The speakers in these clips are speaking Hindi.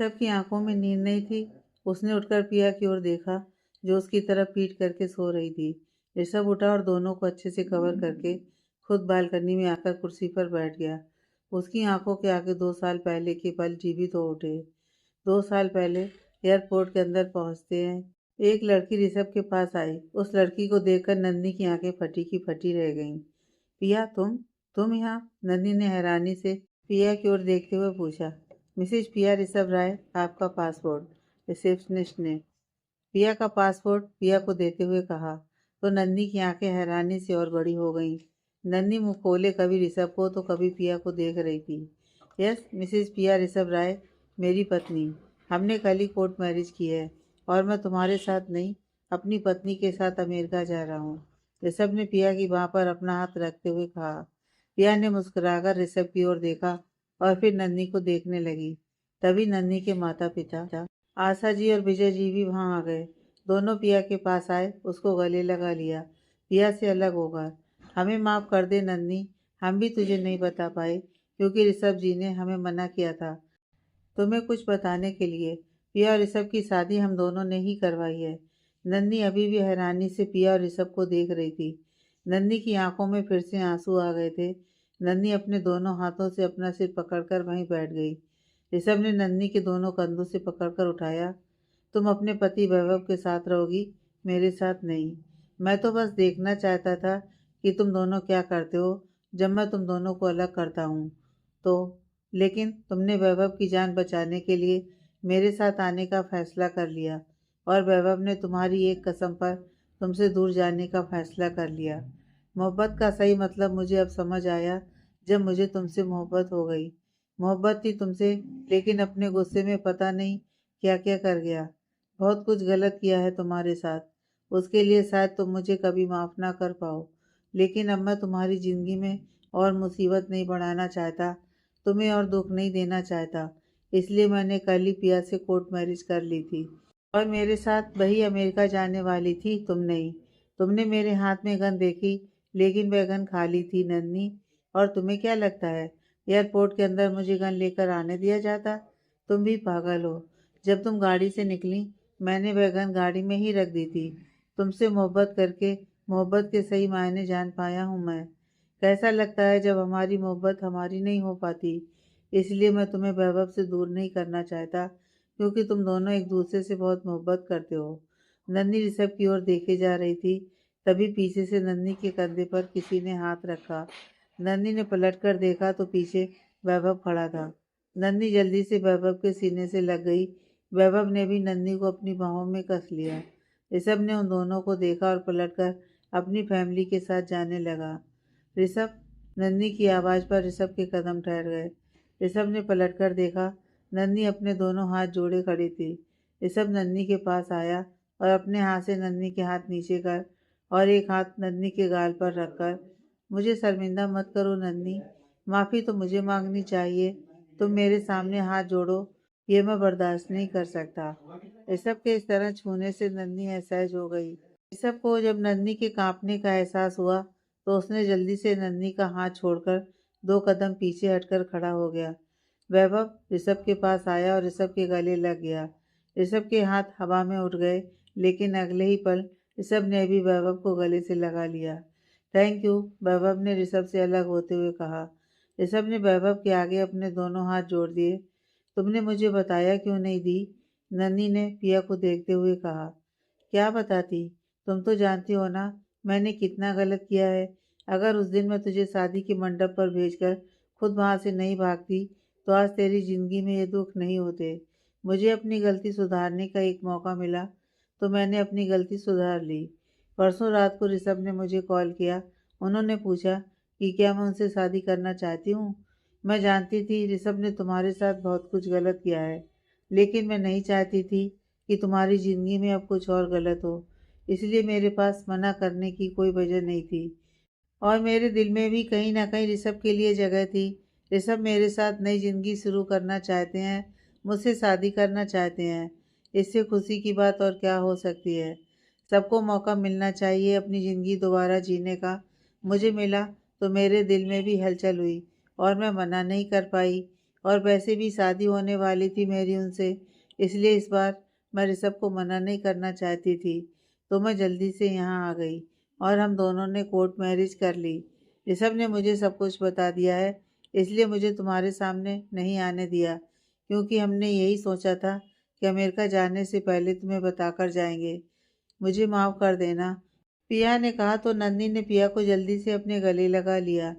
सबकी आंखों में नींद नहीं थी। उसने उठकर पिया की ओर देखा, जो उसकी तरफ पीट करके सो रही थी। ऋषभ उठा और दोनों को अच्छे से कवर करके खुद बालकनी में आकर कुर्सी पर बैठ गया। उसकी आंखों के आगे 2 साल पहले के पल जीवित हो उठे। 2 साल पहले एयरपोर्ट के अंदर पहुंचते हैं, एक लड़की ऋषभ के पास आई। उस लड़की को देखकर नंदनी की आंखें फटी की फटी रह गईं। पिया, तुम यहाँ? नंदनी ने हैरानी से पिया की ओर देखते हुए पूछा। मिसेज पिया ऋषभ राय, आपका पासपोर्ट, रिसेप्शनिस्ट ने पिया का पासपोर्ट पिया को देते हुए कहा। तो नंदनी की आंखें हैरानी से और बड़ी हो गईं। नंदनी मुंह खोले कभी ऋषभ को तो कभी पिया को देख रही थी। यस, मिसेज पिया ऋषभ राय, मेरी पत्नी। हमने कल ही कोर्ट मैरिज की है और मैं तुम्हारे साथ नहीं, अपनी पत्नी के साथ अमेरिका जा रहा हूँ, ऋषभ ने पिया की बाह पर अपना हाथ रखते हुए कहा। पिया ने मुस्कुराकर ऋषभ की ओर देखा और फिर नंदनी को देखने लगी। तभी नंदनी के माता पिता आशा जी और विजय जी भी वहां आ गए। दोनों पिया के पास आए, उसको गले लगा लिया। पिया से अलग होकर, हमें माफ कर दे नंदनी, हम भी तुझे नहीं बता पाए क्योंकि ऋषभ जी ने हमें मना किया था तुम्हें कुछ बताने के लिए। पिया और ऋषभ की शादी हम दोनों ने ही करवाई है। नंदनी अभी भी हैरानी से पिया और ऋषभ को देख रही थी। नंदनी की आंखों में फिर से आंसू आ गए थे। नंदनी अपने दोनों हाथों से अपना सिर पकड़कर वहीं बैठ गई। ऋषभ ने नंदनी के दोनों कंधों से पकड़कर उठाया। तुम अपने पति वैभव के साथ रहोगी, मेरे साथ नहीं। मैं तो बस देखना चाहता था कि तुम दोनों क्या करते हो जब मैं तुम दोनों को अलग करता हूँ तो। लेकिन तुमने वैभव की जान बचाने के लिए मेरे साथ आने का फैसला कर लिया और वैभव ने तुम्हारी एक कसम पर तुमसे दूर जाने का फैसला कर लिया। मोहब्बत का सही मतलब मुझे अब समझ आया जब मुझे तुमसे मोहब्बत हो गई। मोहब्बत थी तुमसे, लेकिन अपने गुस्से में पता नहीं क्या क्या कर गया। बहुत कुछ गलत किया है तुम्हारे साथ, उसके लिए शायद तुम मुझे कभी माफ़ ना कर पाओ। लेकिन अब मैं तुम्हारी ज़िंदगी में और मुसीबत नहीं बढ़ाना चाहता, तुम्हें और दुख नहीं देना चाहता। इसलिए मैंने कल ही पिया से कोर्ट मैरिज कर ली थी और मेरे साथ वही अमेरिका जाने वाली थी, तुम नहीं। तुमने मेरे हाथ में गन देखी, लेकिन वह गन खाली थी नन्ही। और तुम्हें क्या लगता है एयरपोर्ट के अंदर मुझे गन लेकर आने दिया जाता? तुम भी पागल हो। जब तुम गाड़ी से निकली, मैंने वह गन गाड़ी में ही रख दी थी। तुमसे मोहब्बत करके मोहब्बत के सही मायने जान पाया हूँ मैं। कैसा लगता है जब हमारी मोहब्बत हमारी नहीं हो पाती। इसलिए मैं तुम्हें वैभव से दूर नहीं करना चाहता, क्योंकि तुम दोनों एक दूसरे से बहुत मोहब्बत करते हो। नन्ही ऋषभ की ओर देखे जा रही थी, तभी पीछे से नन्ही के कंधे पर किसी ने हाथ रखा। नन्ही ने पलटकर देखा तो पीछे वैभव खड़ा था। नन्ही जल्दी से वैभव के सीने से लग गई। वैभव ने भी नन्ही को अपनी बाहों में कस लिया। ऋषभ ने उन दोनों को देखा और पलटकर अपनी फैमिली के साथ जाने लगा। ऋषभ, नन्ही की आवाज़ पर ऋषभ के कदम ठहर गए। ऋषभ ने पलटकर देखा, नन्ही अपने दोनों हाथ जोड़े खड़ी थी। ऋषभ नन्ही के पास आया और अपने हाथ से नन्ही के हाथ नीचे कर और एक हाथ नन्ही के गाल पर रखकर, मुझे शर्मिंदा मत करो नन्ही, माफ़ी तो मुझे मांगनी चाहिए, तुम मेरे सामने हाथ जोड़ो, ये मैं बर्दाश्त नहीं कर सकता। ऋषभ के इस तरह छूने से नन्ही असहज हो गई। ऋषभ को जब नन्ही के कांपने का एहसास हुआ तो उसने जल्दी से नन्ही का हाथ छोड़कर 2 कदम पीछे हटकर खड़ा हो गया। वैभव ऋषभ के पास आया और ऋषभ के गले लग गया। ऋषभ के हाथ हवा में उठ गए, लेकिन अगले ही पल ऋषभ ने भी वैभव को गले से लगा लिया। थैंक यू, वैभव ने ऋषभ से अलग होते हुए कहा। ऋषभ ने वैभव के आगे अपने दोनों हाथ जोड़ दिए। तुमने मुझे बताया क्यों नहीं दी? नन्ही ने पिया को देखते हुए कहा। क्या बताती? तुम तो जानती हो ना मैंने कितना गलत किया है। अगर उस दिन मैं तुझे शादी के मंडप पर भेजकर खुद वहां से नहीं भागती तो आज तेरी जिंदगी में ये दुख नहीं होते। मुझे अपनी गलती सुधारने का एक मौका मिला तो मैंने अपनी गलती सुधार ली। परसों रात को ऋषभ ने मुझे कॉल किया। उन्होंने पूछा कि क्या मैं उनसे शादी करना चाहती हूँ। मैं जानती थी ऋषभ ने तुम्हारे साथ बहुत कुछ गलत किया है, लेकिन मैं नहीं चाहती थी कि तुम्हारी ज़िंदगी में अब कुछ और गलत हो। इसलिए मेरे पास मना करने की कोई वजह नहीं थी और मेरे दिल में भी कहीं ना कहीं ऋषभ के लिए जगह थी। ऋषभ मेरे साथ नई ज़िंदगी शुरू करना चाहते हैं, मुझसे शादी करना चाहते हैं। इससे खुशी की बात और क्या हो सकती है। सबको मौका मिलना चाहिए अपनी ज़िंदगी दोबारा जीने का। मुझे मिला तो मेरे दिल में भी हलचल हुई और मैं मना नहीं कर पाई और वैसे भी शादी होने वाली थी मेरी उनसे, इसलिए इस बार मैं ऋषभ को मना नहीं करना चाहती थी। तो मैं जल्दी से यहाँ आ गई और हम दोनों ने कोर्ट मैरिज कर ली। ऋषभ ने मुझे सब कुछ बता दिया है, इसलिए मुझे तुम्हारे सामने नहीं आने दिया, क्योंकि हमने यही सोचा था कि अमेरिका जाने से पहले तुम्हें बताकर जाएंगे। मुझे माफ़ कर देना। पिया ने कहा तो नन्ही ने पिया को जल्दी से अपने गले लगा लिया।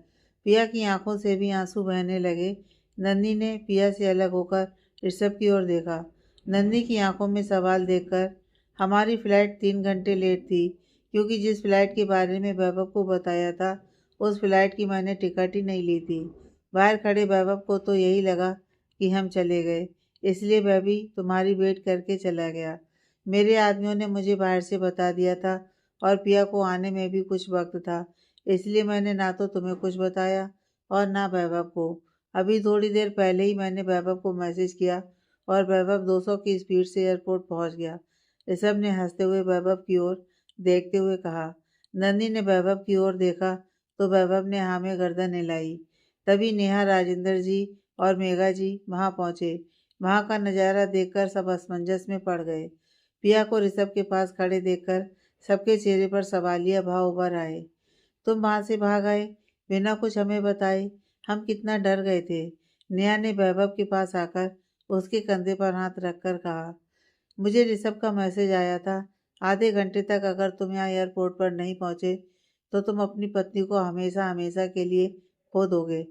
पिया की आंखों से भी आंसू बहने लगे। नन्ही ने पिया से अलग होकर ऋषभ की ओर देखा। नन्ही की आंखों में सवाल देखकर, हमारी फ़्लाइट 3 घंटे लेट थी, क्योंकि जिस फ़्लाइट के बारे में वैभव को बताया था उस फ़्लाइट की मैंने टिकट ही नहीं ली थी। बाहर खड़े वैभव को तो यही लगा कि हम चले गए, इसलिए वह भी तुम्हारी वेट करके चला गया। मेरे आदमियों ने मुझे बाहर से बता दिया था और पिया को आने में भी कुछ वक्त था, इसलिए मैंने ना तो तुम्हें कुछ बताया और ना वैभव को। अभी थोड़ी देर पहले ही मैंने वैभव को मैसेज किया और वैभव 200 की स्पीड से एयरपोर्ट पहुंच गया। ऋषभ ने हंसते हुए वैभव की ओर देखते हुए कहा। नन्ही ने वैभव की ओर देखा तो वैभव ने हाँ में गर्दन हिलाई। तभी नेहा, राजेंद्र जी और मेघा जी वहां पहुंचे। वहां का नज़ारा देखकर सब असमंजस में पड़ गए। पिया को ऋषभ के पास खड़े देखकर सबके चेहरे पर सवालिया भाव उभर आए। तुम वहां से भाग आए बिना कुछ हमें बताए, हम कितना डर गए थे। नेहा ने वैभव के पास आकर उसके कंधे पर हाथ रखकर कहा। मुझे ऋषभ का मैसेज आया था, आधे घंटे तक अगर तुम यहाँ एयरपोर्ट पर नहीं पहुंचे तो तुम अपनी पत्नी को हमेशा हमेशा के लिए खो दोगे।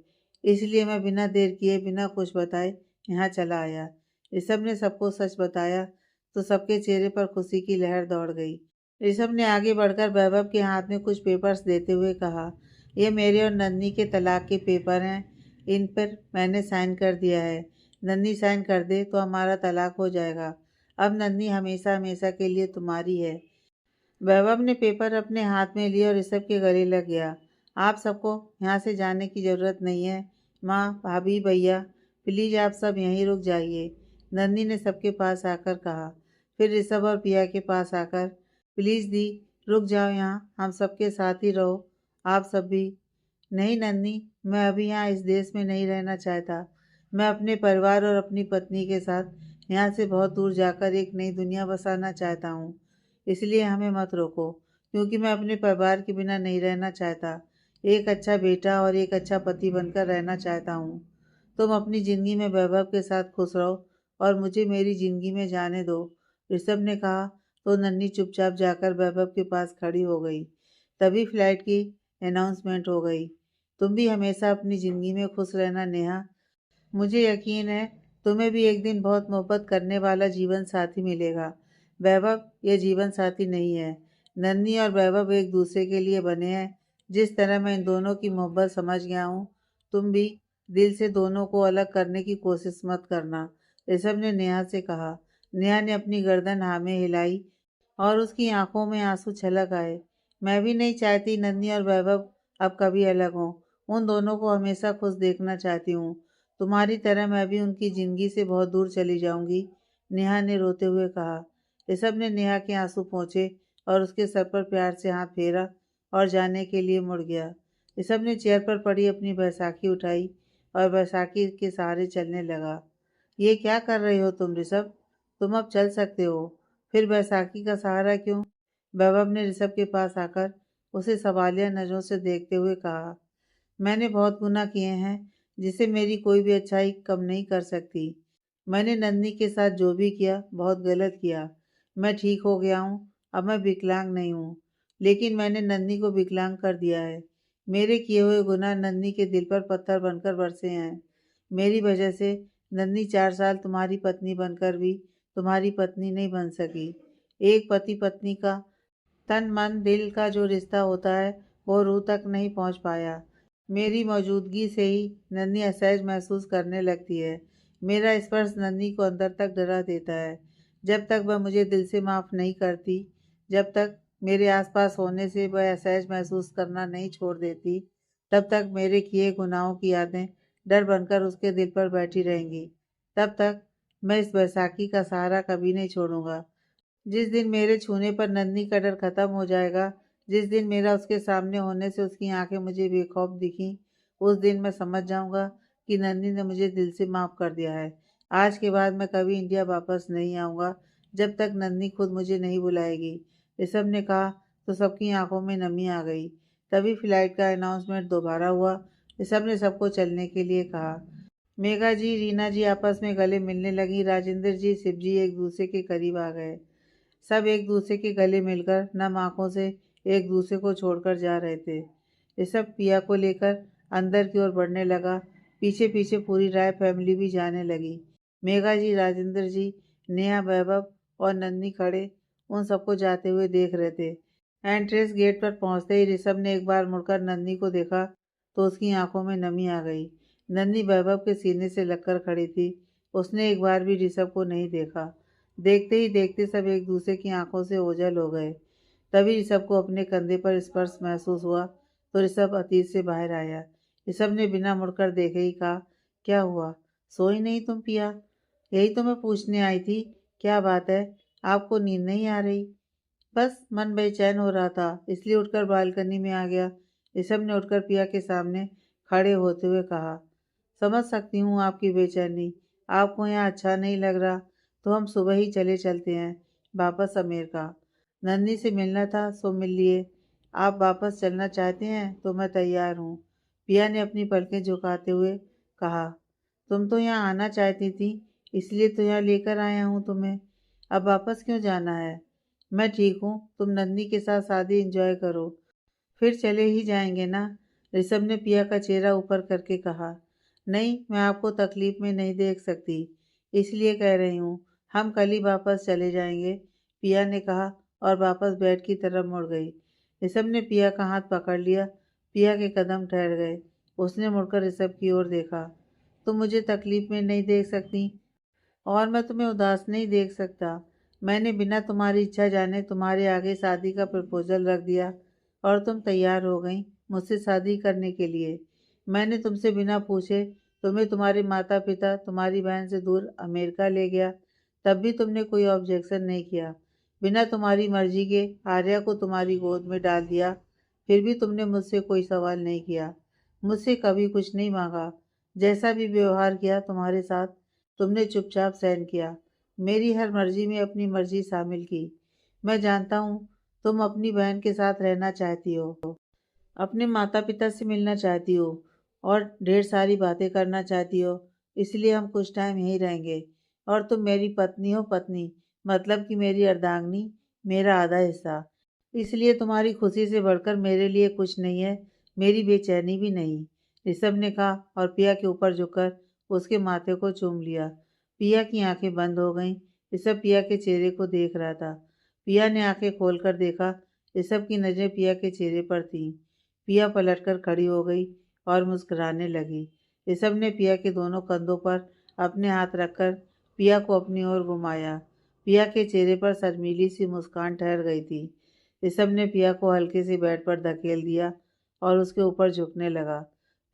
इसलिए मैं बिना देर किए बिना कुछ बताए यहाँ चला आया। ऋषभ ने सबको सच बताया तो सबके चेहरे पर खुशी की लहर दौड़ गई। ऋषभ ने आगे बढ़कर वैभव के हाथ में कुछ पेपर्स देते हुए कहा, ये मेरे और नन्ही के तलाक के पेपर हैं, इन पर मैंने साइन कर दिया है। नन्ही साइन कर दे तो हमारा तलाक हो जाएगा। अब नन्ही हमेशा हमेशा के लिए तुम्हारी है। वैभव ने पेपर अपने हाथ में लिए और ऋषभ के गले लग गया। आप सबको यहाँ से जाने की ज़रूरत नहीं है। माँ, भाभी, भैया, प्लीज़ आप सब यहीं रुक जाइए, नन्ही ने सबके पास आकर कहा। फिर ऋषभ और पिया के पास आकर, प्लीज़ दी, रुक जाओ यहाँ, हम सबके साथ ही रहो, आप सब भी। नहीं नन्ही, मैं अभी यहाँ इस देश में नहीं रहना चाहता। मैं अपने परिवार और अपनी पत्नी के साथ यहाँ से बहुत दूर जाकर एक नई दुनिया बसाना चाहता हूँ। इसलिए हमें मत रोको, क्योंकि मैं अपने परिवार के बिना नहीं रहना चाहता। एक अच्छा बेटा और एक अच्छा पति बनकर रहना चाहता हूँ। तुम अपनी ज़िंदगी में वैभव के साथ खुश रहो और मुझे मेरी ज़िंदगी में जाने दो, ऋषभ ने कहा। तो नन्ही चुपचाप जाकर वैभव के पास खड़ी हो गई। तभी फ्लाइट की अनाउंसमेंट हो गई। तुम भी हमेशा अपनी ज़िंदगी में खुश रहना नेहा। मुझे यकीन है तुम्हें भी एक दिन बहुत मोहब्बत करने वाला जीवन साथी मिलेगा। वैभव ये जीवन साथी नहीं है। नन्ही और वैभव एक दूसरे के लिए बने हैं। जिस तरह मैं इन दोनों की मोहब्बत समझ गया हूँ, तुम भी दिल से दोनों को अलग करने की कोशिश मत करना, ऋषभ ने नेहा से कहा। नेहा ने अपनी गर्दन हाँ में हिलाई और उसकी आंखों में आंसू छलक आए। मैं भी नहीं चाहती नन्ही और वैभव अब कभी अलग हों। उन दोनों को हमेशा खुश देखना चाहती हूँ। तुम्हारी तरह मैं भी उनकी ज़िंदगी से बहुत दूर चली जाऊंगी, नेहा ने रोते हुए कहा। ऋषभ ने नेहा के आंसू पोंछे और उसके सर पर प्यार से हाथ फेरा और जाने के लिए मुड़ गया। ऋषभ ने चेयर पर पड़ी अपनी बैसाखी उठाई और बैसाखी के सहारे चलने लगा। ये क्या कर रहे हो तुम ऋषभ? तुम अब चल सकते हो, फिर बैसाखी का सहारा क्यों? वैभव ने ऋषभ के पास आकर उसे सवालिया नजरों से देखते हुए कहा। मैंने बहुत गुनाह किए हैं जिसे मेरी कोई भी अच्छाई कम नहीं कर सकती। मैंने नन्ही के साथ जो भी किया बहुत गलत किया। मैं ठीक हो गया हूँ, अब मैं विकलांग नहीं हूँ, लेकिन मैंने नन्ही को विकलांग कर दिया है। मेरे किए हुए गुनाह नन्ही के दिल पर पत्थर बनकर बरसे हैं। मेरी वजह से नन्ही 4 साल तुम्हारी पत्नी बनकर भी तुम्हारी पत्नी नहीं बन सकी। एक पति पत्नी का तन मन दिल का जो रिश्ता होता है वो रूह तक नहीं पहुंच पाया। मेरी मौजूदगी से ही नन्ही असहज महसूस करने लगती है। मेरा स्पर्श नन्ही को अंदर तक डरा देता है। जब तक वह मुझे दिल से माफ़ नहीं करती, जब तक मेरे आसपास होने से वह असहज महसूस करना नहीं छोड़ देती, तब तक मेरे किए गुनाहों की यादें डर बनकर उसके दिल पर बैठी रहेंगी। तब तक मैं इस बैसाखी का सहारा कभी नहीं छोड़ूंगा। जिस दिन मेरे छूने पर नन्ही का डर खत्म हो जाएगा, जिस दिन मेरा उसके सामने होने से उसकी आंखें मुझे बेखौफ दिखीं, उस दिन मैं समझ जाऊंगा कि नन्नी ने मुझे दिल से माफ़ कर दिया है। आज के बाद मैं कभी इंडिया वापस नहीं आऊँगा जब तक नन्नी खुद मुझे नहीं बुलाएगी। ऋषभ ने कहा तो सबकी आंखों में नमी आ गई। तभी फ्लाइट का अनाउंसमेंट दोबारा हुआ। ऋषभ ने सबको चलने के लिए कहा। मेघा जी, रीना जी आपस में गले मिलने लगी। राजेंद्र जी, शिव जी एक दूसरे के करीब आ गए। सब एक दूसरे के गले मिलकर नम आंखों से एक दूसरे को छोड़कर जा रहे थे। ऋषभ पिया को लेकर अंदर की ओर बढ़ने लगा। पीछे पीछे पूरी राय फैमिली भी जाने लगी। मेघा जी, राजेंद्र जी, नेहा, वैभव और नन्नी खड़े उन सबको जाते हुए देख रहे थे। एंट्रेंस गेट पर पहुंचते ही ऋषभ ने एक बार मुड़कर नन्नी को देखा तो उसकी आंखों में नमी आ गई। नन्नी वैभव के सीने से लगकर खड़ी थी। उसने एक बार भी ऋषभ को नहीं देखा। देखते ही देखते सब एक दूसरे की आंखों से ओझल हो गए। तभी ऋषभ को अपने कंधे पर स्पर्श महसूस हुआ तो ऋषभ अतीत से बाहर आया। ऋषभ ने बिना मुड़कर देखे ही कहा, क्या हुआ? सोई नहीं तुम पिया? यही तो मैं पूछने आई थी। क्या बात है, आपको नींद नहीं आ रही? बस मन बेचैन हो रहा था, इसलिए उठकर बालकनी में आ गया। ऋषभ ने उठकर पिया के सामने खड़े होते हुए कहा, समझ सकती हूँ आपकी बेचैनी। आपको यहाँ अच्छा नहीं लग रहा तो हम सुबह ही चले चलते हैं वापस अमेरिका। नन्ही से मिलना था सो मिल लिए। आप वापस चलना चाहते हैं तो मैं तैयार हूँ। पिया ने अपनी पलकें झुकाते हुए कहा, तुम तो यहाँ आना चाहती थी, इसलिए तो यहाँ लेकर आया हूँ तुम्हें। अब वापस क्यों जाना है? मैं ठीक हूँ, तुम नन्ही के साथ शादी एंजॉय करो, फिर चले ही जाएंगे ना। ऋषभ ने पिया का चेहरा ऊपर करके कहा, नहीं, मैं आपको तकलीफ में नहीं देख सकती, इसलिए कह रही हूँ। हम कल ही वापस चले जाएंगे, पिया ने कहा और वापस बेड की तरफ मुड़ गई। ऋषभ ने पिया का हाथ पकड़ लिया। पिया के कदम ठहर गए। उसने मुड़कर ऋषभ की ओर देखा। तुम मुझे तकलीफ में नहीं देख सकती और मैं तुम्हें उदास नहीं देख सकता। मैंने बिना तुम्हारी इच्छा जाने तुम्हारे आगे शादी का प्रपोजल रख दिया और तुम तैयार हो गई मुझसे शादी करने के लिए। मैंने तुमसे बिना पूछे तुम्हें तुम्हारे माता पिता तुम्हारी बहन से दूर अमेरिका ले गया, तब भी तुमने कोई ऑब्जेक्शन नहीं किया। बिना तुम्हारी मर्जी के आर्या को तुम्हारी गोद में डाल दिया, फिर भी तुमने मुझसे कोई सवाल नहीं किया, मुझसे कभी कुछ नहीं मांगा। जैसा भी व्यवहार किया तुम्हारे साथ, तुमने चुपचाप सहन किया। मेरी हर मर्जी में अपनी मर्जी शामिल की। मैं जानता हूँ तुम अपनी बहन के साथ रहना चाहती हो, अपने माता पिता से मिलना चाहती हो और ढेर सारी बातें करना चाहती हो, इसलिए हम कुछ टाइम यहीं रहेंगे। और तुम मेरी पत्नी हो, पत्नी मतलब कि मेरी अर्धांगिनी, मेरा आधा हिस्सा। इसलिए तुम्हारी खुशी से बढ़कर मेरे लिए कुछ नहीं है, मेरी बेचैनी भी नहीं, ऋषभ ने कहा और पिया के ऊपर झुककर उसके माथे को चूम लिया। पिया की आंखें बंद हो गईं। ऋषभ पिया के चेहरे को देख रहा था। पिया ने आंखें खोलकर देखा। ऋषभ की नजरें पिया के चेहरे पर थीं। पिया पलटकर खड़ी हो गई और मुस्कुराने लगी। ऋषभ ने पिया के दोनों कंधों पर अपने हाथ रखकर पिया को अपनी ओर घुमाया। पिया के चेहरे पर शर्मीली सी मुस्कान ठहर गई थी। ऋषभ ने पिया को हल्के से बेड पर धकेल दिया और उसके ऊपर झुकने लगा।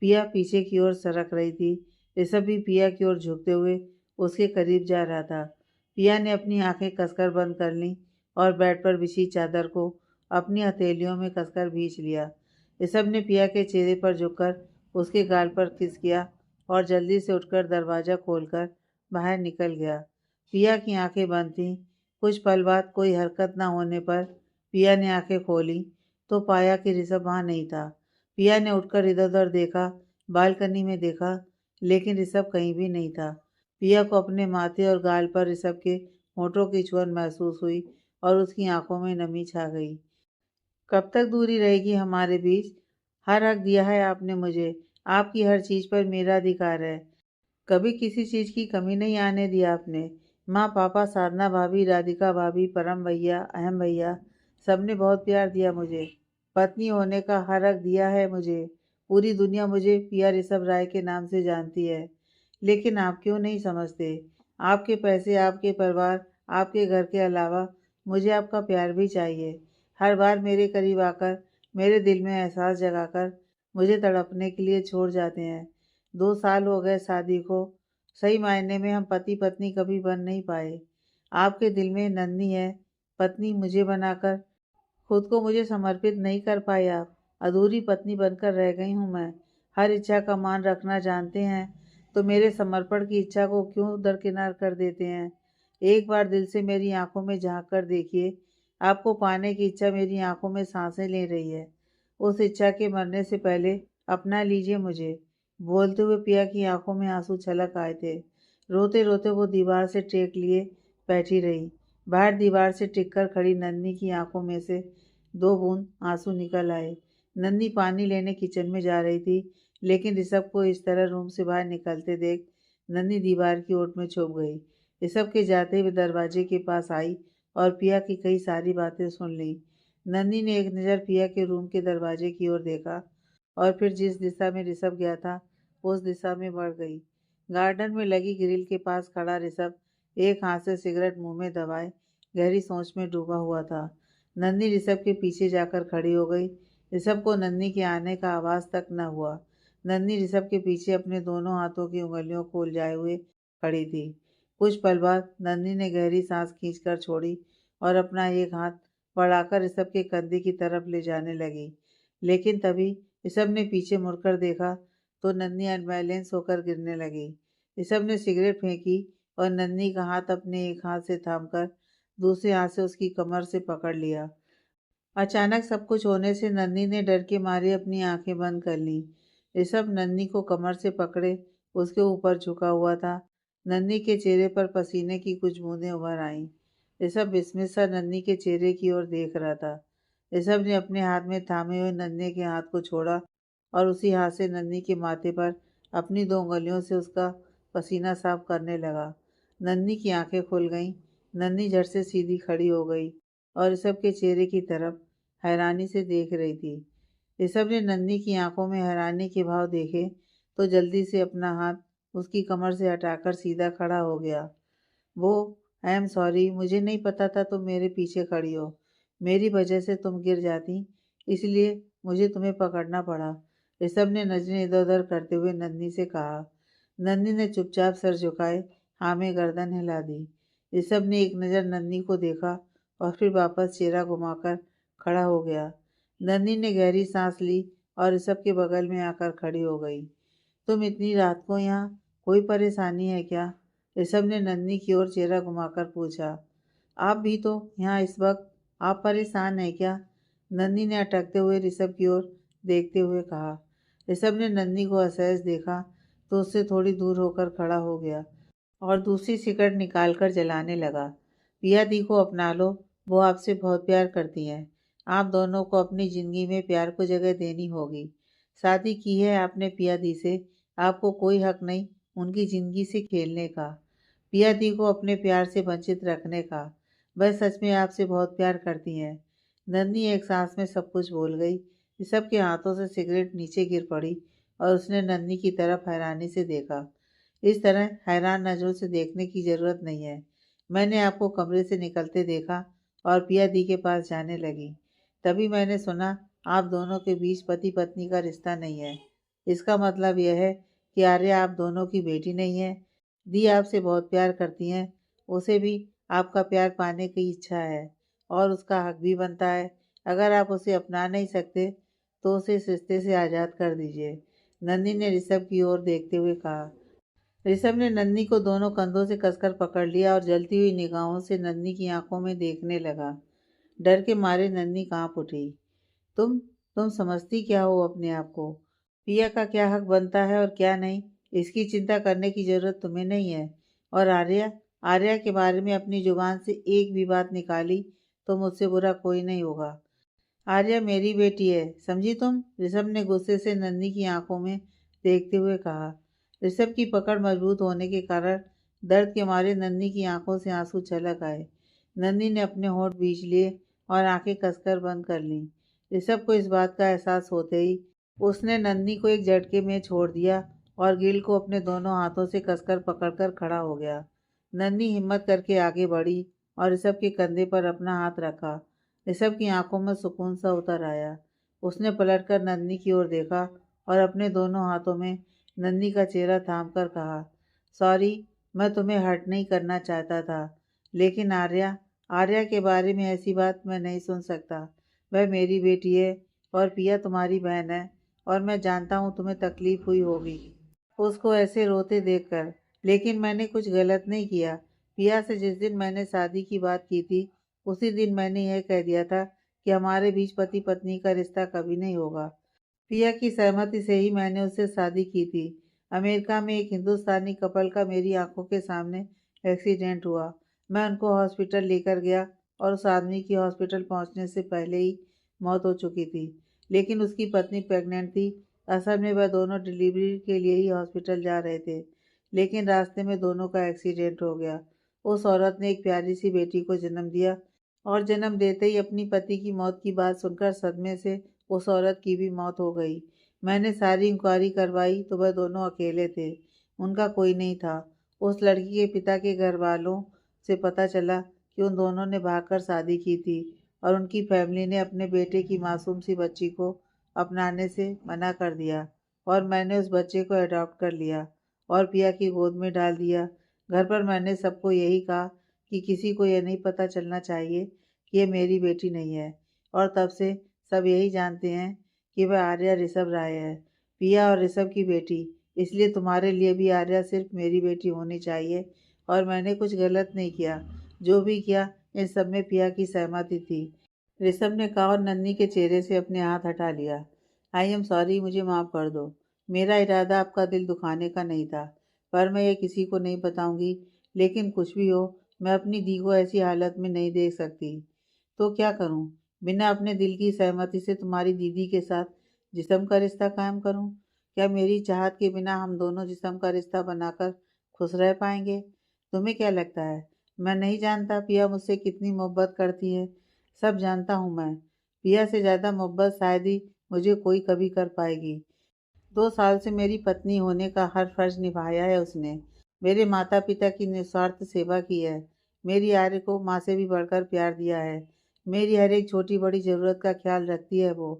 पिया पीछे की ओर सरक रही थी। ऋषभ भी पिया की ओर झुकते हुए उसके करीब जा रहा था। पिया ने अपनी आंखें कसकर बंद कर लीं और बेड पर बिछी चादर को अपनी हथेलियों में कसकर भींच लिया। ऋषभ ने पिया के चेहरे पर झुककर उसके गाल पर किस किया और जल्दी से उठकर दरवाज़ा खोलकर बाहर निकल गया। पिया की आंखें बंद थीं। कुछ पल बाद कोई हरकत न होने पर पिया ने आंखें खोली तो पाया कि ऋषभ वहाँ नहीं था। पिया ने उठकर इधर-उधर देखा, बालकनी में देखा, लेकिन ऋषभ कहीं भी नहीं था। पिया को अपने माथे और गाल पर ऋषभ के होठों की छुअन महसूस हुई और उसकी आंखों में नमी छा गई। कब तक दूरी रहेगी हमारे बीच? हर हक दिया है आपने मुझे, आपकी हर चीज़ पर मेरा अधिकार है। कभी किसी चीज़ की कमी नहीं आने दी आपने। माँ, पापा, साधना भाभी, राधिका भाभी, परम भैया, अहम भैया, सबने बहुत प्यार दिया मुझे। पत्नी होने का हर हक दिया है मुझे। पूरी दुनिया मुझे पिया ऋषभ राय के नाम से जानती है। लेकिन आप क्यों नहीं समझते? आपके पैसे, आपके परिवार, आपके घर के अलावा मुझे आपका प्यार भी चाहिए। हर बार मेरे करीब आकर, मेरे दिल में एहसास जगाकर मुझे तड़पने के लिए छोड़ जाते हैं। 2 साल हो गए शादी को। सही मायने में हम पति पत्नी कभी बन नहीं पाए। आपके दिल में नन्ही है, पत्नी मुझे बनाकर खुद को मुझे समर्पित नहीं कर पाए आप। अधूरी पत्नी बनकर रह गई हूँ मैं। हर इच्छा का मान रखना जानते हैं। तो मेरे समर्पण की इच्छा को क्यों दरकिनार कर देते हैं? एक बार दिल से मेरी आंखों में झांक कर देखिए। आपको पाने की इच्छा मेरी आंखों में सांसें ले रही है। उस इच्छा के मरने से पहले अपना लीजिए मुझे। बोलते हुए पिया की आंखों में आंसू छलक आए थे। रोते रोते वो दीवार से टेक लिए बैठी रही। बाहर दीवार से टिक कर खड़ी नन्ही की आंखों में से 2 बूंद आंसू निकल आए। नन्ही पानी लेने किचन में जा रही थी, लेकिन ऋषभ को इस तरह रूम से बाहर निकलते देख नन्ही दीवार की ओट में छुप गई। ऋषभ के जाते हुए दरवाजे के पास आई और पिया की कई सारी बातें सुन ली। नन्ही ने एक नज़र पिया के रूम के दरवाजे की ओर देखा और फिर जिस दिशा में ऋषभ गया था उस दिशा में बढ़ गई। गार्डन में लगी ग्रिल के पास खड़ा ऋषभ एक हाथ से सिगरेट मुंह में दबाए गहरी सोच में डूबा हुआ था। नन्ही ऋषभ के पीछे जाकर खड़ी हो गई। ऋषभ को नन्ही के आने का आवाज़ तक न हुआ। नन्ही ऋषभ के पीछे अपने दोनों हाथों की उंगलियों को उलझाए हुए खड़ी थी। कुछ पल बाद नन्ही ने गहरी सांस खींचकर छोड़ी और अपना एक हाथ बढ़ाकर ऋषभ के कंधे की तरफ ले जाने लगी। लेकिन तभी ऋषभ ने पीछे मुड़कर देखा तो नन्ही अनबैलेंस होकर गिरने लगी। ऋषभ ने सिगरेट फेंकी और नन्ही का हाथ अपने एक हाथ से थामकर दूसरे हाथ से उसकी कमर से पकड़ लिया। अचानक सब कुछ होने से नन्ही ने डर के मारे अपनी आंखें बंद कर लीं। ऋषभ नन्ही को कमर से पकड़े उसके ऊपर झुका हुआ था। नन्ही के चेहरे पर पसीने की कुछ बूंदें उभर आईं। ऋषभ विस्मित सा नन्ही के चेहरे की ओर देख रहा था। ऋषभ ने अपने हाथ में थामे हुए नन्ही के हाथ को छोड़ा और उसी हाथ से नन्ही के माथे पर अपनी 2 उंगलियों से उसका पसीना साफ करने लगा। नन्ही की आंखें खुल गईं। नन्ही झट से सीधी खड़ी हो गई और ऋषभ के चेहरे की तरफ हैरानी से देख रही थी। ऋषभ ने नन्ही की आंखों में हैरानी के भाव देखे तो जल्दी से अपना हाथ उसकी कमर से हटाकर सीधा खड़ा हो गया। वो आई एम सॉरी, मुझे नहीं पता था तुम मेरे पीछे खड़ी हो। मेरी वजह से तुम गिर जाती, इसलिए मुझे तुम्हें पकड़ना पड़ा। ऋषभ ने नजरें इधर उधर करते हुए नन्ही से कहा। नन्ही ने चुपचाप सर झुकाए हाँ में गर्दन हिला दी। ऋषभ ने एक नज़र नन्ही को देखा और फिर वापस चेहरा घुमाकर खड़ा हो गया। नन्ही ने गहरी सांस ली और ऋषभ के बगल में आकर खड़ी हो गई। तुम इतनी रात को यहाँ, कोई परेशानी है क्या? ऋषभ ने नन्ही की ओर चेहरा घुमाकर पूछा। आप भी तो यहाँ इस वक्त, आप परेशान हैं क्या? नन्ही ने अटकते हुए ऋषभ की ओर देखते हुए कहा। ऋषभ ने नन्ही को असहज देखा तो उससे थोड़ी दूर होकर खड़ा हो गया और दूसरी सिगरेट निकालकर जलाने लगा। पिया दी को अपना लो, वो आपसे बहुत प्यार करती हैं। आप दोनों को अपनी ज़िंदगी में प्यार को जगह देनी होगी। शादी की है आपने पिया दी से, आपको कोई हक नहीं उनकी ज़िंदगी से खेलने का, पिया दी को अपने प्यार से वंचित रखने का। वह सच में आपसे बहुत प्यार करती हैं। नन्ही एक सांस में सब कुछ बोल गई। ऋषभ के हाथों से सिगरेट नीचे गिर पड़ी और उसने नन्ही की तरफ हैरानी से देखा। इस तरह हैरान नज़रों से देखने की ज़रूरत नहीं है। मैंने आपको कमरे से निकलते देखा और पिया दी के पास जाने लगी। तभी मैंने सुना आप दोनों के बीच पति पत्नी का रिश्ता नहीं है। इसका मतलब यह है कि आर्या आप दोनों की बेटी नहीं है। दी आपसे बहुत प्यार करती हैं। उसे भी आपका प्यार पाने की इच्छा है और उसका हक भी बनता है। अगर आप उसे अपना नहीं सकते तो उसे इस रिश्ते से आज़ाद कर दीजिए। नन्ही ने ऋषभ की ओर देखते हुए कहा। ऋषभ ने नन्ही को दोनों कंधों से कसकर पकड़ लिया और जलती हुई निगाहों से नन्ही की आंखों में देखने लगा। डर के मारे नन्ही कांप उठी। तुम समझती क्या हो अपने आप को? पिया का क्या हक बनता है और क्या नहीं, इसकी चिंता करने की जरूरत तुम्हें नहीं है। और आर्या, आर्या के बारे में अपनी जुबान से एक भी बात निकाली तो मुझसे बुरा कोई नहीं होगा। आर्या मेरी बेटी है, समझी तुम? ऋषभ ने गुस्से से नन्ही की आंखों में देखते हुए कहा। ऋषभ की पकड़ मजबूत होने के कारण दर्द के मारे नन्ही की आंखों से आंसू छलक आए। नन्ही ने अपने होंठ बींच लिए और आंखें कसकर बंद कर लीं। ऋषभ को इस बात का एहसास होते ही उसने नन्ही को एक झटके में छोड़ दिया और गिल को अपने दोनों हाथों से कसकर पकड़कर खड़ा हो गया। नन्ही हिम्मत करके आगे बढ़ी और ऋषभ के कंधे पर अपना हाथ रखा। ऋषभ की आंखों में सुकून सा उतर आया। उसने पलटकर नन्ही की ओर देखा और अपने दोनों हाथों में नन्ही का चेहरा थाम कर कहा, सॉरी, मैं तुम्हें हर्ट नहीं करना चाहता था, लेकिन आर्या, आर्या के बारे में ऐसी बात मैं नहीं सुन सकता। वह मेरी बेटी है और पिया तुम्हारी बहन है और मैं जानता हूँ तुम्हें तकलीफ हुई होगी। उसको ऐसे रोते देखकर। लेकिन मैंने कुछ गलत नहीं किया। पिया से जिस दिन मैंने शादी की बात की थी, उसी दिन मैंने यह कह दिया था कि हमारे बीच पति पत्नी का रिश्ता कभी नहीं होगा। पिया की सहमति से ही मैंने उससे शादी की थी। अमेरिका में एक हिंदुस्तानी कपल का मेरी आंखों के सामने एक्सीडेंट हुआ। मैं उनको हॉस्पिटल लेकर गया और उस आदमी की हॉस्पिटल पहुंचने से पहले ही मौत हो चुकी थी। लेकिन उसकी पत्नी प्रेग्नेंट थी। असल में वह दोनों डिलीवरी के लिए ही हॉस्पिटल जा रहे थे, लेकिन रास्ते में दोनों का एक्सीडेंट हो गया। उस औरत ने एक प्यारी सी बेटी को जन्म दिया और जन्म देते ही अपनी पति की मौत की बात सुनकर सदमे से उस औरत की भी मौत हो गई। मैंने सारी इंक्वायरी करवाई तो वह दोनों अकेले थे, उनका कोई नहीं था। उस लड़की के पिता के घर वालों से पता चला कि उन दोनों ने भागकर शादी की थी और उनकी फैमिली ने अपने बेटे की मासूम सी बच्ची को अपनाने से मना कर दिया और मैंने उस बच्चे को अडॉप्ट कर लिया और पिया की गोद में डाल दिया। घर पर मैंने सबको यही कहा कि किसी को यह नहीं पता चलना चाहिए कि ये मेरी बेटी नहीं है, और तब से सब यही जानते हैं कि वह आर्या ऋषभ राय है, पिया और ऋषभ की बेटी। इसलिए तुम्हारे लिए भी आर्या सिर्फ मेरी बेटी होनी चाहिए और मैंने कुछ गलत नहीं किया। जो भी किया इन सब में पिया की सहमति थी। ऋषभ ने कहा और नन्ही के चेहरे से अपने हाथ हटा लिया। आई एम सॉरी, मुझे माफ़ कर दो। मेरा इरादा आपका दिल दुखाने का नहीं था, पर मैं ये किसी को नहीं बताऊंगी। लेकिन कुछ भी हो, मैं अपनी दी को ऐसी हालत में नहीं देख सकती। तो क्या करूं? बिना अपने दिल की सहमति से तुम्हारी दीदी के साथ जिस्म का रिश्ता कायम करूं? क्या मेरी चाहत के बिना हम दोनों जिस्म का रिश्ता बनाकर खुश रह पाएंगे? तुम्हें क्या लगता है मैं नहीं जानता पिया मुझसे कितनी मोहब्बत करती है? सब जानता हूँ मैं। पिया से ज़्यादा मोहब्बत शायद ही मुझे कोई कभी कर पाएगी। 2 साल से मेरी पत्नी होने का हर फर्ज निभाया है उसने। मेरे माता पिता की निस्वार्थ सेवा की है। मेरी आर्य को माँ से भी बढ़कर प्यार दिया है। मेरी हर एक छोटी बड़ी ज़रूरत का ख्याल रखती है वो।